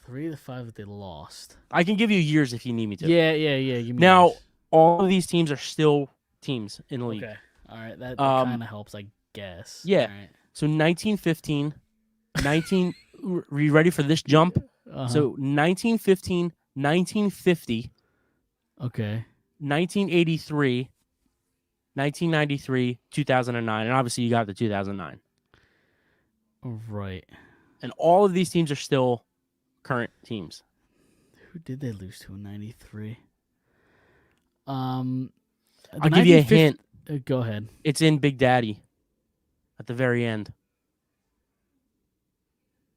3 of the 5 that they lost. I can give you years if you need me to. Yeah. Give me Now, yours. all of these teams are still teams in the league. Okay, all right, that kind of helps, I guess. Yeah. All right. So 1915, 19. Are you ready for this jump? Uh-huh. So 1915, 1950, okay, 1983, 1993, 2009, and obviously you got the 2009. right. And all of these teams are still current teams. Who did they lose to in '93? I'll give you a hint. Go ahead. It's in Big Daddy at the very end.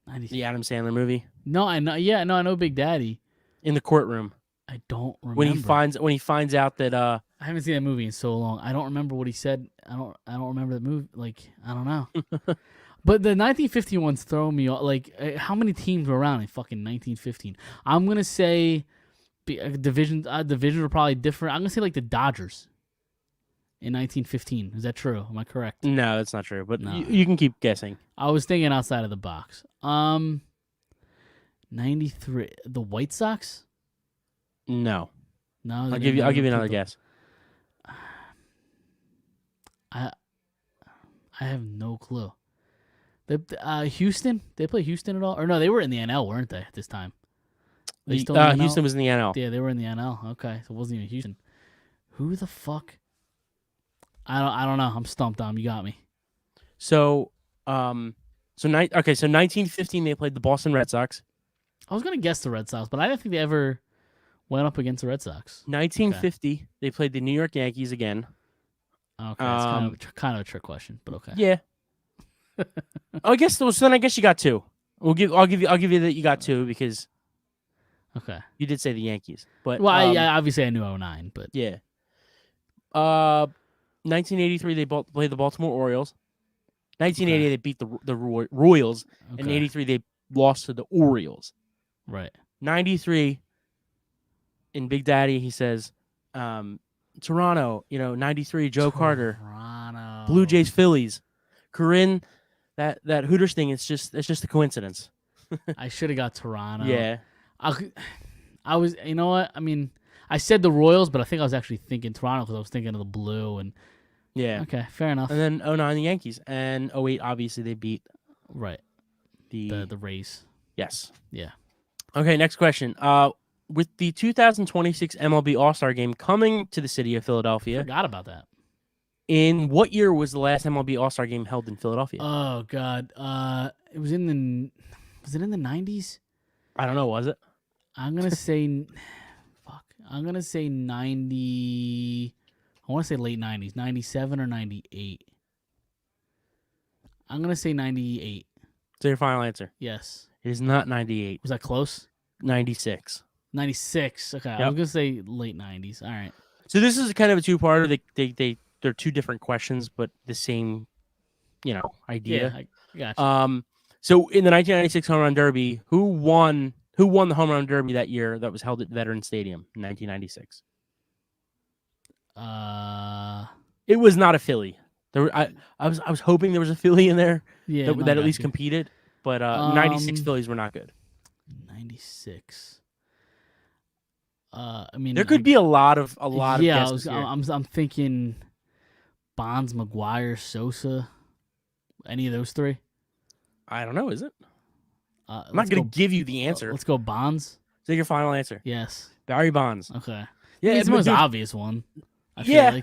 93. The Adam Sandler movie. No, I know. Yeah, no, I know Big Daddy. In the courtroom. I don't remember. When he finds out that I haven't seen that movie in so long. I don't remember what he said. I don't remember the movie. Like, I don't know. But the 1915 one's throwing me off. Like, how many teams were around in fucking 1915? I'm gonna say divisions are probably different. I'm gonna say like the Dodgers in 1915. Is that true? Am I correct? No, that's not true. But No. you can keep guessing. I was thinking outside of the box. 93. The White Sox? No. No. I'll give you another guess. I have no clue. Houston? They play Houston at all? Or no, they were in the NL, weren't they, at this time? They still in the NL? Houston was in the NL. Yeah, they were in the NL. Okay, so it wasn't even Houston. Who the fuck? I don't know. I'm stumped, Dom. You got me. So 1915 they played the Boston Red Sox. I was gonna guess the Red Sox, but I didn't think they ever went up against the Red Sox. 1950 they played the New York Yankees again. Okay, it's kind of a trick question, but okay. Yeah. I guess so. Then I guess you got 2. I'll give you that you got 2 because Okay. you did say the Yankees. But Well, obviously I knew 09, but yeah. 1983 they played the Baltimore Orioles. 1980 they beat the Royals. okay. And 83 they lost to the Orioles. Right. 93 in Big Daddy he says, Toronto, 93 Joe Carter, Toronto. Blue Jays Phillies, Corinne, that Hooters thing. It's just a coincidence. I should have got Toronto. Yeah. I was. You know what? I mean, I said the Royals, but I think I was actually thinking Toronto because I was thinking of the blue and. Yeah. Okay, fair enough. And then 09 the Yankees and 08 obviously they beat right the Rays. Yes. Yeah. Okay, next question. With the 2026 MLB All-Star Game coming to the city of Philadelphia, Forgot about that. in what year was the last MLB All-Star Game held in Philadelphia? Oh God. It was in the 90s? I don't know. Was it? I'm gonna say, fuck. I'm gonna say 90. I want to say late 90s, 97 or 98. I'm gonna say 98. So your final answer? Yes. It is not 98. Was that close? 96. 96. Okay, I was gonna say late 90s. All right. So this is kind of a two-parter. They're 2 different questions, but the same, idea. Yeah, I got you. So in the 1996 Home Run Derby, who won the Home Run Derby that year that was held at Veterans Stadium in 1996? It was not a Philly. I was hoping there was a Philly in there that at least competed, but 96 Phillies were not good. 96. I mean, there could be a lot of guesses here. I'm thinking Bonds, McGuire, Sosa. Any of those three? I don't know. Is it? I'm not going to give you the answer. Let's go Bonds. Is that your final answer? Yes. Barry Bonds. Okay. Yeah, it's the most obvious one. Yeah.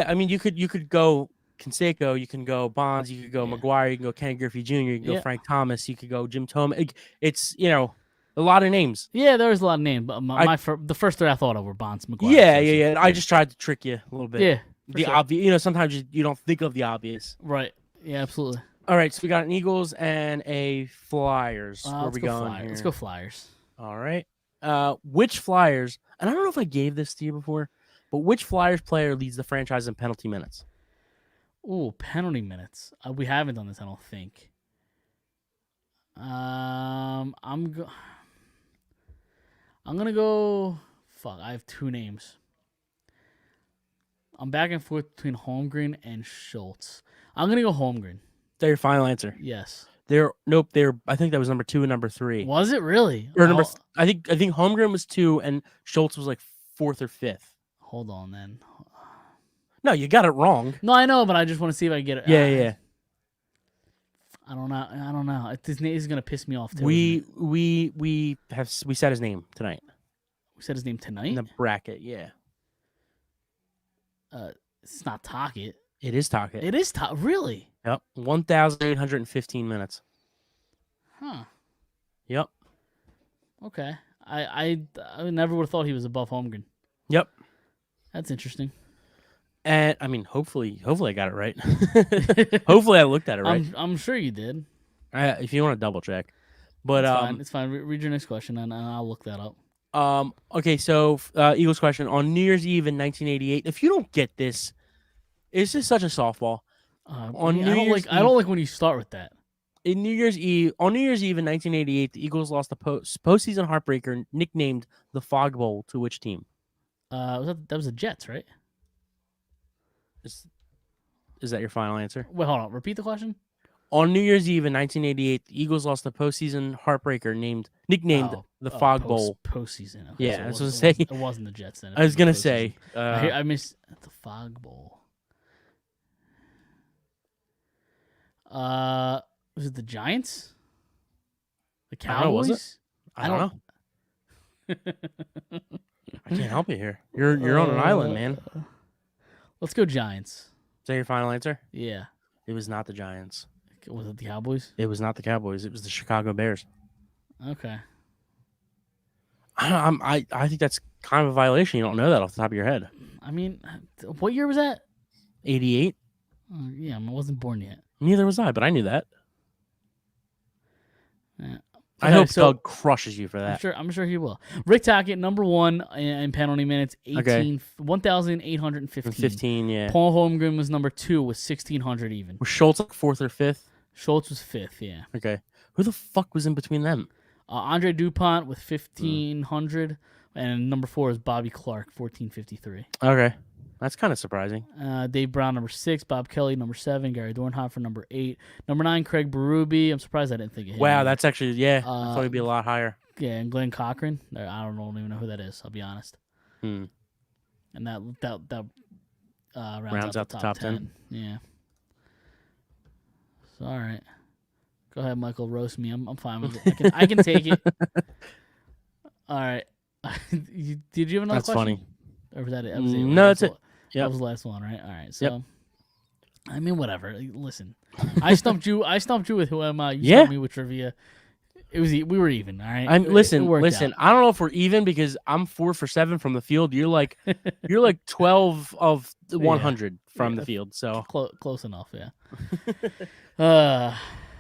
I mean, you could go Canseco, you can go Bonds, you could go McGuire, you can go Ken Griffey Jr., you can go Frank Thomas, you could go Jim Thome. It's a lot of names. Yeah, there was a lot of names, but the first three I thought of were Bonds, McGuire. Yeah. I just tried to trick you a little bit. Yeah. The obvious, sometimes you don't think of the obvious. Right. Yeah, absolutely. All right, so we got an Eagles and a Flyers. Where are we going here? Let's go Flyers. All right. Which Flyers? And I don't know if I gave this to you before, but which Flyers player leads the franchise in penalty minutes? Ooh, penalty minutes. We haven't done this, I don't think. I'm gonna go. Fuck, I have two names. I'm back and forth between Holmgren and Schultz. I'm gonna go Holmgren. Is that your final answer? Yes. Nope. I think that was number 2 and number 3. Was it really? Or number? I think Holmgren was 2 and Schultz was like 4th or 5th. Hold on, then. No, you got it wrong. No, I know, but I just want to see if I get it. Yeah. I don't know. This name is gonna piss me off too. We said his name tonight. We said his name tonight in the bracket. Yeah. It's not Tocchet. It is Tocchet. It is Tocchet. Really? Yep. 1,815 minutes. Huh. Yep. Okay. I never would have thought he was above Holmgren. Yep. That's interesting. And I mean, hopefully I got it right. Hopefully I looked at it right. I'm sure you did. If you want to double check, but it's fine. Read your next question and I'll look that up. Okay, so Eagles question on New Year's Eve in 1988. If you don't get this, it's just such a softball. I don't like when you start with that. On New Year's Eve in 1988, the Eagles lost the postseason heartbreaker nicknamed the Fog Bowl to which team? That was the Jets, right? Is that your final answer? Wait, hold on. Repeat the question. On New Year's Eve in 1988, the Eagles lost the postseason heartbreaker nicknamed the Fog Bowl. Postseason. Okay, yeah, I was going to say. It wasn't the Jets then. I was going to say. I missed the Fog Bowl. Was it the Giants? The Cowboys? I don't know. I can't help you here. You're on an island, man. Let's go Giants. Is that your final answer? Yeah. It was not the Giants. Was it the Cowboys? It was not the Cowboys. It was the Chicago Bears. Okay. I think that's kind of a violation. You don't know that off the top of your head. I mean, what year was that? 88. Yeah, I wasn't born yet. Neither was I, but I knew that. Yeah. I hope Doug crushes you for that. I'm sure he will. Rick Tocchet, number 1 in penalty minutes, 1,815. 15, yeah. Paul Holmgren was number 2 with 1,600 even. Was Schultz like 4th or 5th? Schultz was 5th, yeah. Okay. Who the fuck was in between them? Andre DuPont with 1,500, and number 4 is Bobby Clark, 1,453. Okay. That's kind of surprising. Dave Brown, number 6. Bob Kelly, number 7. Gary Dornhofer, number 8. Number 9, Craig Berube. I'm surprised I didn't think of him. Wow, that's actually, I thought he'd be a lot higher. Yeah, and Glenn Cochran. I don't even know who that is, I'll be honest. And that rounds out the top 10. Yeah. So, all right. Go ahead, Michael. Roast me. I'm fine with it. I can take it. All right. Did you have another question? That's funny. Or was that it? No, that's it. Yep. That was the last one, right? All right. So, I mean, whatever. Listen, I stumped you. With who am I? You stumped me with trivia. We were even. All right. Listen. I don't know if we're even because I'm 4 for 7 from the field. You're like 12 of 100 from the field. So close enough. Yeah.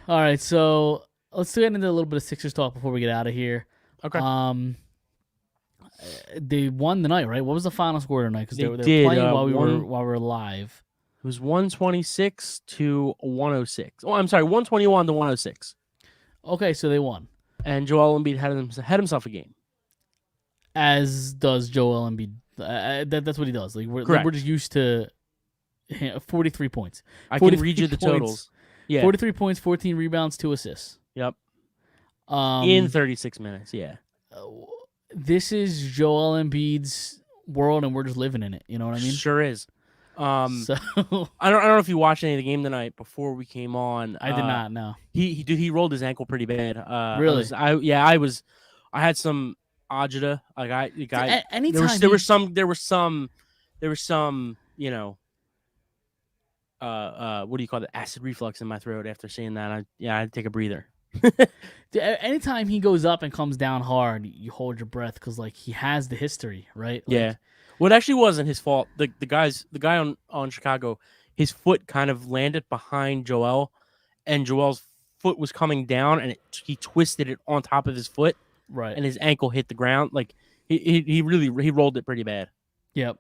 All right. So let's get into a little bit of Sixers talk before we get out of here. Okay. They won the night, right? What was the final score tonight? Because they were playing while we were live. It was 126 to 106. Oh, I'm sorry, 121 to 106. Okay, so they won. And Joel Embiid had himself a game. As does Joel Embiid. That's what he does. Like Correct. we're just used to 43 points. I can read you the totals. Yeah. 43 points, 14 rebounds, 2 assists. Yep. In 36 minutes, yeah. This is Joel Embiid's world, and we're just living in it. You know what I mean? Sure is. So I don't know if you watched any of the game tonight before we came on. I did not know. He rolled his ankle pretty bad. Really? I had some agita. Anytime there was some what do you call it, acid reflux in my throat after seeing that. I had to take a breather. Anytime he goes up and comes down hard, you hold your breath because like he has the history, right? Like, yeah. Well, it actually wasn't his fault. The guy on Chicago, his foot kind of landed behind Joel, and Joel's foot was coming down, and he twisted it on top of his foot, right? And his ankle hit the ground. Like he rolled it pretty bad. Yep.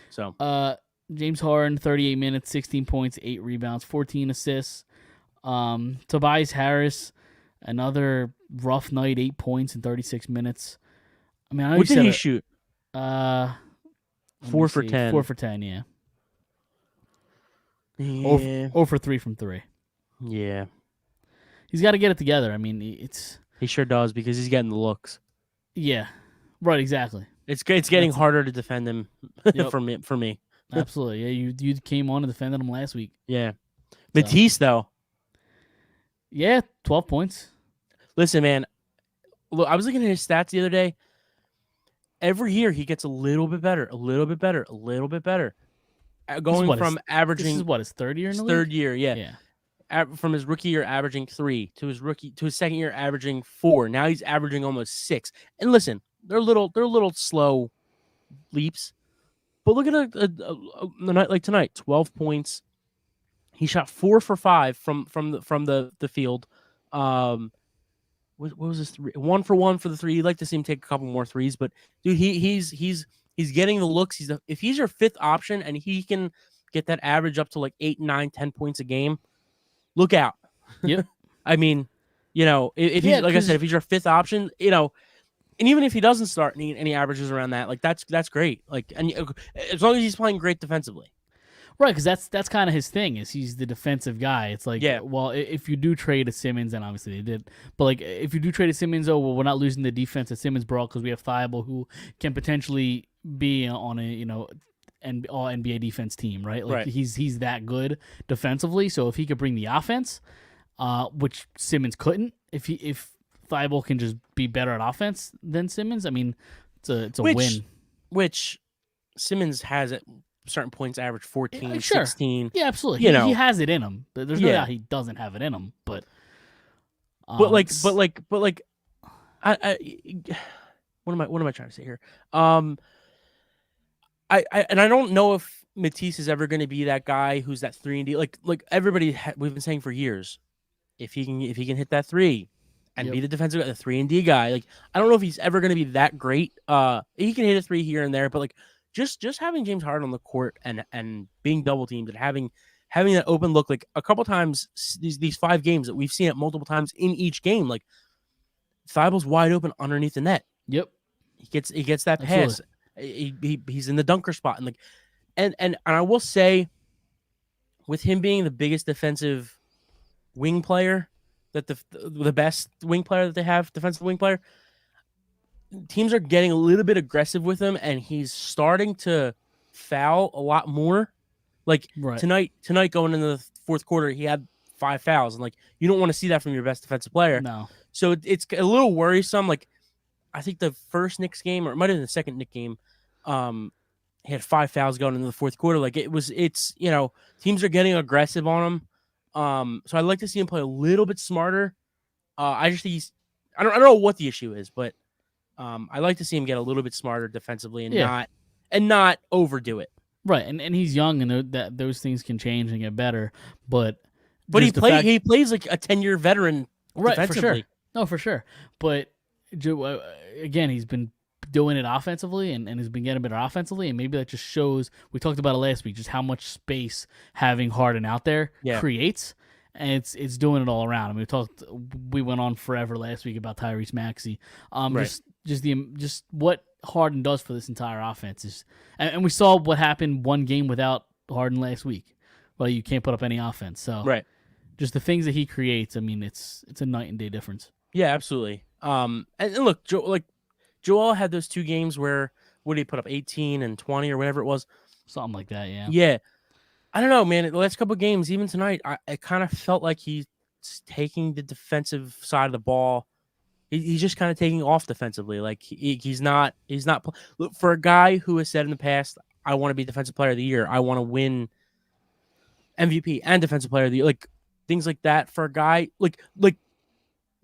So James Harden, 38 minutes, 16 points, 8 rebounds, 14 assists. Tobias Harris, another rough night, 8 points in 36 minutes. I mean, what did he shoot? 4 for 10. 4 for 10, yeah. Yeah. 0 for 3 from 3. Yeah. He's got to get it together. I mean, he sure does because he's getting the looks. Yeah. Right, exactly. It's getting harder to defend him. Yep. for me. Absolutely. Yeah, you came on and defended him last week. Yeah. Matisse though. Yeah, 12 points. Listen, man. Look, I was looking at his stats the other day. Every year he gets a little bit better, a little bit better, a little bit better. Going from averaging. This is what, his third year in the league? Third year, yeah. From his rookie year averaging 3 to his second year averaging 4. Now he's averaging almost 6. And listen, they're little slow leaps. But look at a night like tonight, 12 points. He shot 4 for 5 from the field. What was his 3? 1 for 1 for the 3. You'd like to see him take a couple more threes, but dude, he's getting the looks. If he's your 5th option and he can get that average up to like 8, 9, 10 points a game, look out. Yep. I mean, if he's like I said, if he's your 5th option, and even if he doesn't start any averages around that, like that's great. Like, and as long as he's playing great defensively. Right, because that's kind of his thing. Is he's the defensive guy. It's like, well, if you do trade a Simmons, and obviously they did, but like if you do trade a Simmons, we're not losing the defense that Simmons brought because we have Thibault who can potentially be on a all NBA defense team, right? Like right. He's that good defensively. So if he could bring the offense, which Simmons couldn't, if Thibault can just be better at offense than Simmons, I mean, it's a win. Which Simmons has at certain points average 14, 16. Yeah, absolutely. He has it in him. There's no doubt he doesn't have it in him. But I what am I trying to say here? I don't know if Matisse is ever going to be that guy who's that 3-and-D. Like everybody we've been saying for years, if he can hit that 3 and be the defensive guy, the 3-and-D guy. Like I don't know if he's ever going to be that great. He can hit a 3 here and there, but like just having James Harden on the court and being double teamed and having that open look, like a couple times these 5 games that we've seen it multiple times in each game, like Thibault's wide open underneath the net. Yep, he gets that pass. He's in the dunker spot and I will say, with him being the biggest defensive wing player, that the best wing player that they have, defensive wing player, teams are getting a little bit aggressive with him, and he's starting to foul a lot more. Like tonight going into the fourth quarter, he had 5 fouls, and like you don't want to see that from your best defensive player. No. So it's a little worrisome. Like I think the first Knicks game, or it might have been the second Knicks game, he had 5 fouls going into the fourth quarter. Like it's teams are getting aggressive on him. So I'd like to see him play a little bit smarter. I just think I don't know what the issue is, but I like to see him get a little bit smarter defensively and not overdo it. Right, and he's young, and those things can change and get better. But he plays like a 10-year veteran, right? Defensively. For sure, no, for sure. But again, he's been doing it offensively, and has been getting better offensively, and maybe that just shows. We talked about it last week, just how much space having Harden out there creates. and it's doing it all around. I mean, we went on forever last week about Tyrese Maxey. Right. Just what Harden does for this entire offense is, and we saw what happened one game without Harden last week. Well, you can't put up any offense, so Right. just the things that he creates. I mean, it's a night and day difference. Yeah, absolutely. And look, Joel had those 2 games where what did he put up 18 and 20 or whatever it was. Something like that, yeah. Yeah. I don't know, man. The last couple of games, even tonight, I kind of felt like he's taking the defensive side of the ball. He's just kind of taking off defensively. Like he's not. Look, for a guy who has said in the past, I want to be defensive player of the year. I want to win MVP and defensive player of the year. Like things like that for a guy like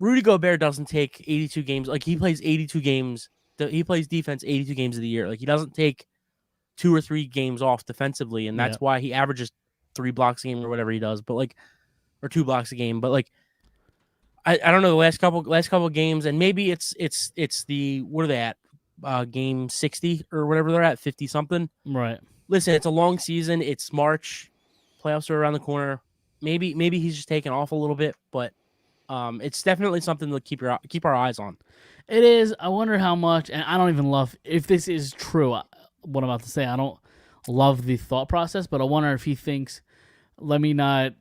Rudy Gobert doesn't take 82 games. Like he plays 82 games. He plays defense 82 games of the year. Like he doesn't take 2 or 3 games off defensively, and that's why he averages 3 blocks a game or whatever he does. But like, or 2 blocks a game. But like, I don't know the last couple of games, and maybe it's the what are they at game 60 or whatever they're at 50 something. Right. Listen, it's a long season. It's March, playoffs are around the corner. Maybe he's just taking off a little bit, but it's definitely something to keep our eyes on. It is. I wonder how much, and I don't even love if this is true. What I'm about to say, I don't love the thought process, but I wonder if he thinks, let me not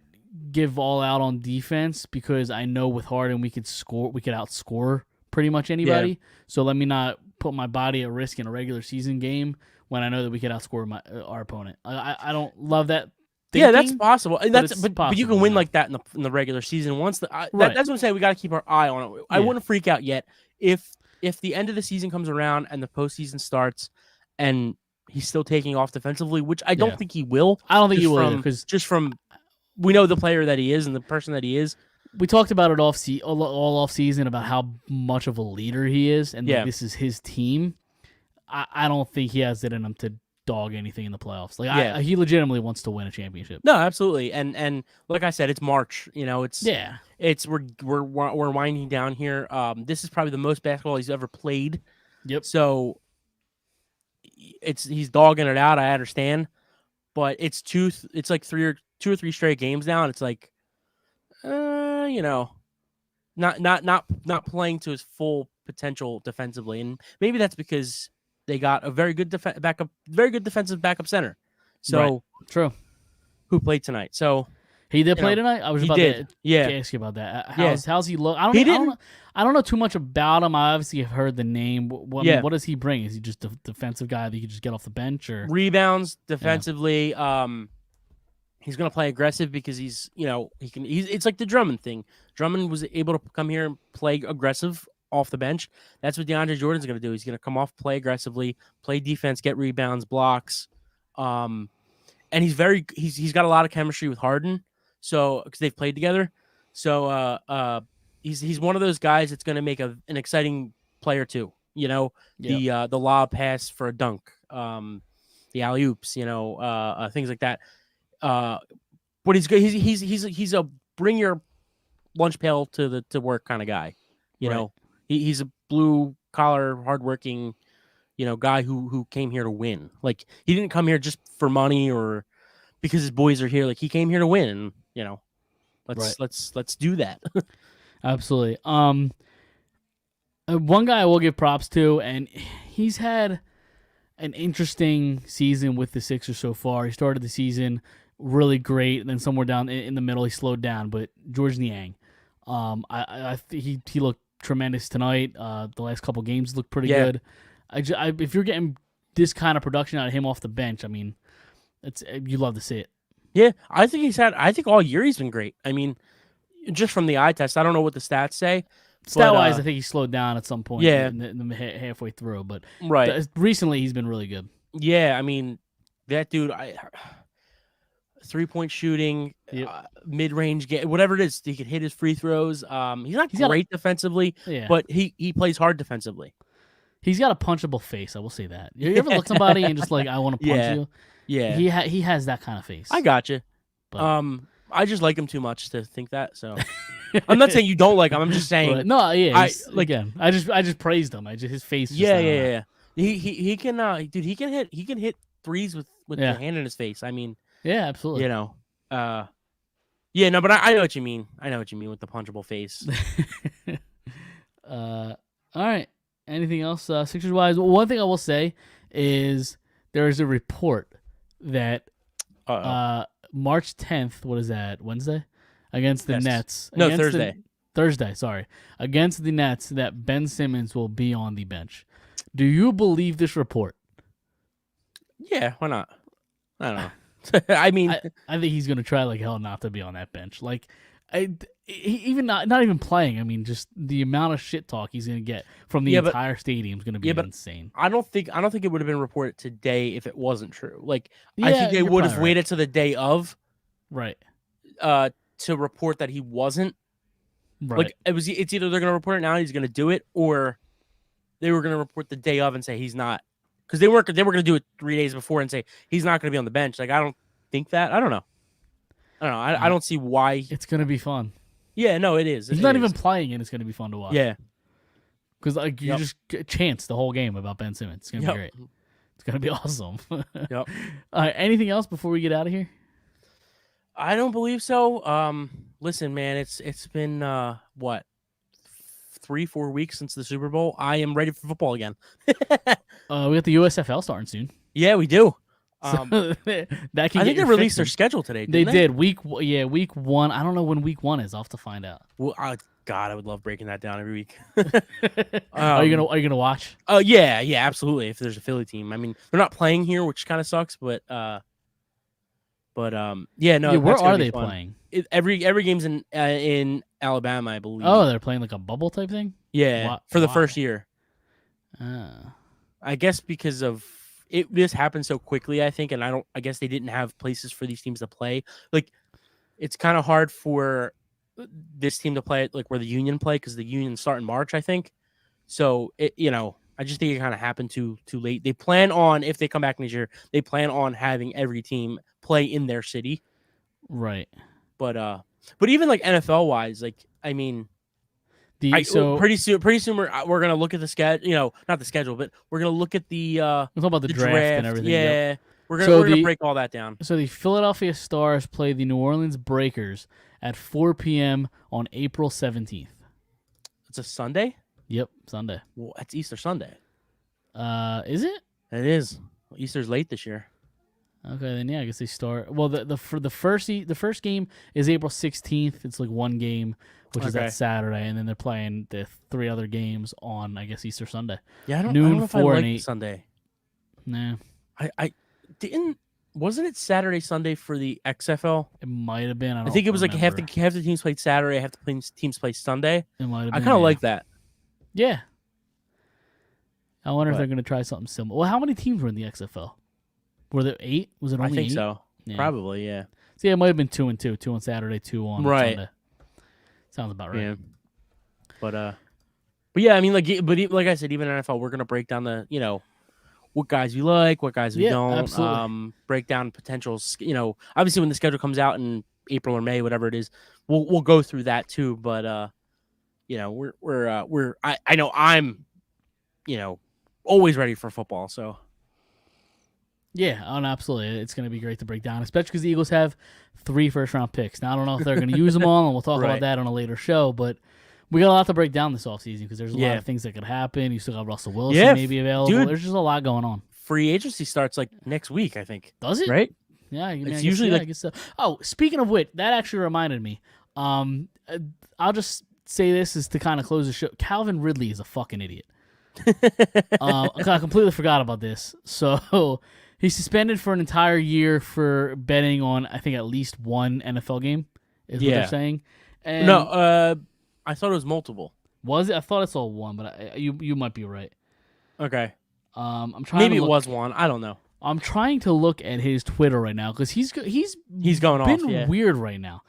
give all out on defense because I know with Harden we could outscore pretty much anybody. Yeah. So let me not put my body at risk in a regular season game when I know that we could outscore our opponent. I don't love that. Yeah, that's possible. But you can win yeah. like that in the regular season. Once right. That's what I'm saying. We got to keep our eye on it. I wouldn't freak out yet if the end of the season comes around and the postseason starts and he's still taking off defensively, which I don't think he will. I don't think he will because just from we know the player that he is and the person that he is. We talked about it all off season about how much of a leader he is, and this is his team. I don't think he has it in him to dog anything in the playoffs. Like he legitimately wants to win a championship. No, absolutely. And like I said, it's March. You know, we're winding down here. This is probably the most basketball he's ever played. Yep. So he's dogging it out. I understand, but it's like 2 or 3 straight games now, and it's like, you know, not playing to his full potential defensively, and maybe that's because they got a very good defensive backup center. So true. Who played tonight? So he did play tonight. I was about to ask you about that. How's he look? I don't know too much about him. I obviously have heard the name. What does he bring? Is he just a defensive guy that you could just get off the bench or rebounds defensively? Yeah. He's going to play aggressive because it's like the Drummond thing. Drummond was able to come here and play aggressive off the bench. That's what DeAndre Jordan's going to do. He's going to come off, play aggressively, play defense, get rebounds, blocks. And he's got a lot of chemistry with Harden. So, because they've played together. So, he's one of those guys that's going to make an exciting player too. You know, the lob pass for a dunk, the alley oops, things like that. But he's good. He's a bring your lunch pail to work kind of guy. You know, he's a blue collar, hardworking, guy who came here to win. Like he didn't come here just for money or because his boys are here. Like he came here to win. Let's do that. Absolutely. One guy I will give props to, and he's had an interesting season with the Sixers so far. He started the season really great, and then somewhere down in the middle he slowed down. But George Niang, he looked tremendous tonight. The last couple games looked pretty good. If you're getting this kind of production out of him off the bench, I mean, you love to see it. Yeah, I think all year he's been great. I mean, just from the eye test, I don't know what the stats say. Stat-wise, I think he slowed down at some point halfway through. But recently he's been really good. Yeah, I mean, that dude, 3-point shooting, mid-range game, whatever it is, he can hit his free throws. He's not great defensively, but he plays hard defensively. He's got a punchable face, I will say that. You ever look at somebody and just like, I want to punch you? Yeah. He has that kind of face. I got you. I just like him too much to think that. So I'm not saying you don't like him. I'm just saying. But, no, yeah. I just praised him. His face. Yeah. He can, dude. He can hit threes with the hand in his face. I mean, yeah, absolutely. Yeah, no, but I know what you mean. I know what you mean with the punchable face. All right. Anything else Sixers wise? Well, one thing I will say is there is a report that March 10th, what is that, Wednesday? Against the Nets. No, against Thursday. Thursday, sorry. Against the Nets, that Ben Simmons will be on the bench. Do you believe this report? Yeah, why not? I don't know. I mean, I think he's going to try like hell not to be on that bench. Like, even not even playing. I mean, just the amount of shit talk he's going to get from the entire stadium is going to be insane. I don't think it would have been reported today if it wasn't true. Like, I think they would have waited to the day of, right, to report that he wasn't. Right. Like, it's either they're going to report it now, he's going to do it, or they were going to report the day of and say he's not, because they were going to do it 3 days before and say he's not going to be on the bench. Like, I don't think that. I don't know. I don't see why. It's going to be fun. Yeah, no, it is. He's not even playing, and it's going to be fun to watch. Yeah. Because like you just chance the whole game about Ben Simmons. It's going to be great. It's going to be awesome. Yep. Anything else before we get out of here? I don't believe so. Listen, man, it's been what, 3-4 weeks since the Super Bowl. I am ready for football again. We got the USFL starting soon. Yeah, we do. So that can I think they released their schedule today. They did. Week 1. I don't know when week 1 is. I'll have to find out. Well, God, I would love breaking that down every week. Are you gonna watch? Oh yeah, absolutely. If there's a Philly team, I mean, they're not playing here, which kind of sucks. But yeah, no. Yeah, where are they playing? Every game's in Alabama, I believe. Oh, they're playing like a bubble type thing. Yeah, for the first year. I guess because of this happened so quickly, I think, and I guess they didn't have places for these teams to play. Like, it's kind of hard for this team to play like where the Union play, because the Union start in March, I think. So I just think it kind of happened too late. They plan on, if they come back next year, they plan on having every team play in their city. Right. But even like NFL wise, like, I mean, pretty soon we're gonna look at the schedule. Not the schedule, but we're gonna look at the we'll talk about the draft and everything. Yeah, yep. we're gonna break all that down. So the Philadelphia Stars play the New Orleans Breakers at 4 p.m. on April 17th. It's a Sunday. Yep, Sunday. Well, it's Easter Sunday. Is it? It is. Well, Easter's late this year. Okay, then yeah, I guess they start. Well, the first game is April 16th. It's like one game, which is that Saturday, and then they're playing the 3 other games on, I guess, Easter Sunday. Yeah, I don't know if 4 I and like 8 Sunday. Nah, I didn't. Wasn't it Saturday Sunday for the XFL? it might have been. I think it was like half the teams played Saturday, half the teams played Sunday. It might have been. I kind of like that. Yeah. I wonder if they're going to try something similar. Well, how many teams were in the XFL? Were there 8? Was it only 8? I think so. Yeah. Probably, yeah. So yeah, it might have been 2 and 2. 2 on Saturday, 2 on Sunday. Sounds about right. Yeah. But yeah, I mean, like I said, even NFL, we're gonna break down the what guys we like, what guys we don't. Absolutely. Break down potentials. Obviously when the schedule comes out in April or May, whatever it is, we'll go through that too. But I know I'm always ready for football. So yeah, absolutely. It's going to be great to break down, especially because the Eagles have 3 first-round picks. Now, I don't know if they're going to use them all, and we'll talk about that on a later show, but we got a lot to break down this offseason because there's a lot of things that could happen. You still got Russell Wilson maybe available. Dude, there's just a lot going on. Free agency starts like next week, I think. Does it? Right? Yeah, it's usually I guess so. Oh, speaking of which, that actually reminded me. I'll just say this is to kind of close the show. Calvin Ridley is a fucking idiot. I completely forgot about this. So he's suspended for an entire year for betting on, I think, at least one NFL game, is what they're saying. And no, I thought it was multiple. Was it? I thought I saw one, but you might be right. Okay. I'm trying. Maybe it was one. I don't know. I'm trying to look at his Twitter right now because he's going off. Been weird right now.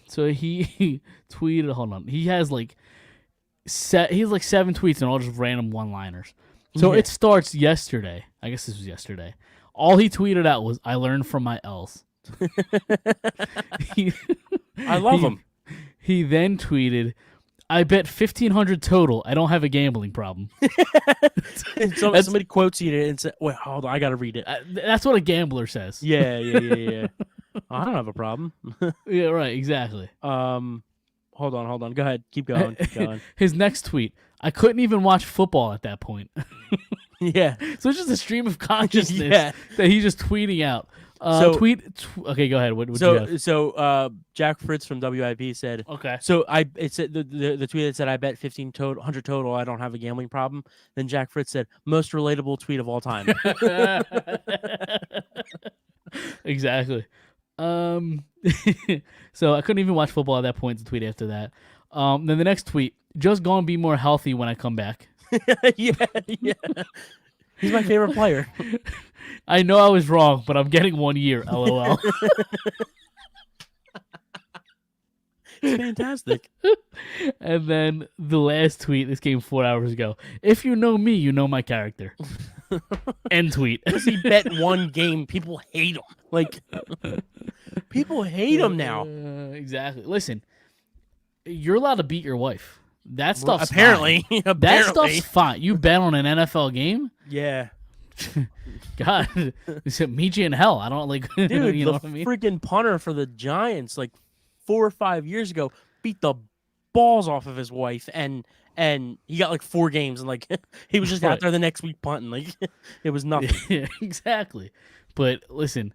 So he tweeted. Hold on. He has like 7 tweets and all just random one-liners. So it starts yesterday. I guess this was yesterday. All he tweeted out was, "I learned from my L's." I love him. He then tweeted, "I bet 1,500 total. I don't have a gambling problem." Somebody quotes you and said, "Wait, hold on, I gotta read it." That's what a gambler says. Yeah. I don't have a problem. Yeah, right, exactly. Hold on. Go ahead. Keep going. His next tweet, I couldn't even watch football at that point. Yeah. So it's just a stream of consciousness Yeah. that he's just tweeting out. Okay, go ahead. What do you have? So Jack Fritz from WIP said, Okay. so it said the tweet that said, I bet 100 total, I don't have a gambling problem. Then Jack Fritz said, most relatable tweet of all time. Exactly. So I couldn't even watch football at that point. The tweet after that. Then the next tweet, just gonna be more healthy when I come back. Yeah. He's my favorite player. I know I was wrong, but I'm getting 1 year. LOL. It's fantastic. And then the last tweet, this came 4 hours ago. If you know me, you know my character. End tweet. Because he bet one game, people hate him. Like, people hate him now. Exactly. Listen, you're allowed to beat your wife. That stuff's apparently. fine. That stuff's fine. You bet on an NFL game? Yeah. God, meet you in hell. I don't like. Dude, you know the what I mean? freaking punter for the Giants, like 4 or 5 years ago, beat the balls off of his wife, and he got like 4 games, and like he was just out there the next week punting. Like it was nothing. Yeah, exactly. But listen,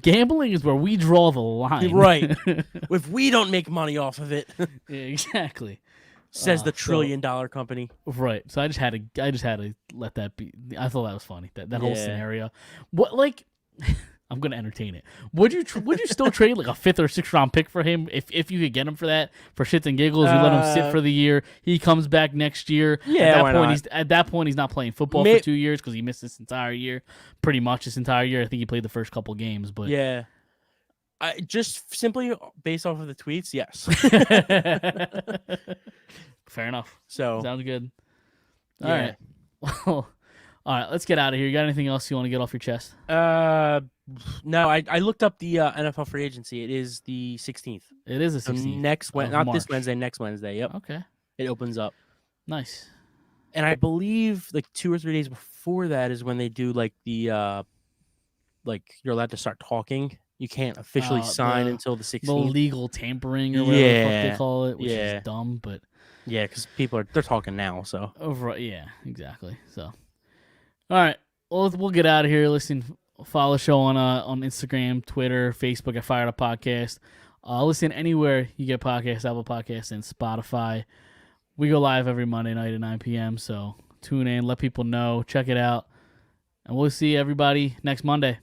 gambling is where we draw the line. Right. If we don't make money off of it, Yeah, exactly. says the $1 trillion company. Right. So I just had to let that be. I thought that was funny. That whole scenario. What, like, I'm gonna entertain it. Would you still trade like a 5th or 6th round pick for him if you could get him for that, for shits and giggles? You let him sit for the year. He comes back next year. Yeah, At that point he's not playing football for 2 years because he missed this entire year, pretty much this entire year. I think he played the first couple games, but yeah. I just simply based off of the tweets, yes. Fair enough. So Sounds good. All yeah. right. Well, all right. Let's get out of here. You got anything else you want to get off your chest? No, I looked up the NFL free agency. It is the 16th. It is a So 16th. next of not March. this Wednesday, next Wednesday. Yep. Okay. It opens up. Nice. And I believe like 2 or 3 days before that is when they do like the like you're allowed to start talking. You can't officially sign until the 16th. The legal tampering or whatever the fuck they call it, which is dumb, but yeah, because they're talking now. So yeah, exactly. So, all right, well, we'll get out of here. Listen, follow the show on Instagram, Twitter, Facebook at Phired Up Podcast. Listen anywhere you get podcasts, Apple Podcasts, and Spotify. We go live every Monday night at 9 p.m. So tune in, let people know, check it out, and we'll see everybody next Monday.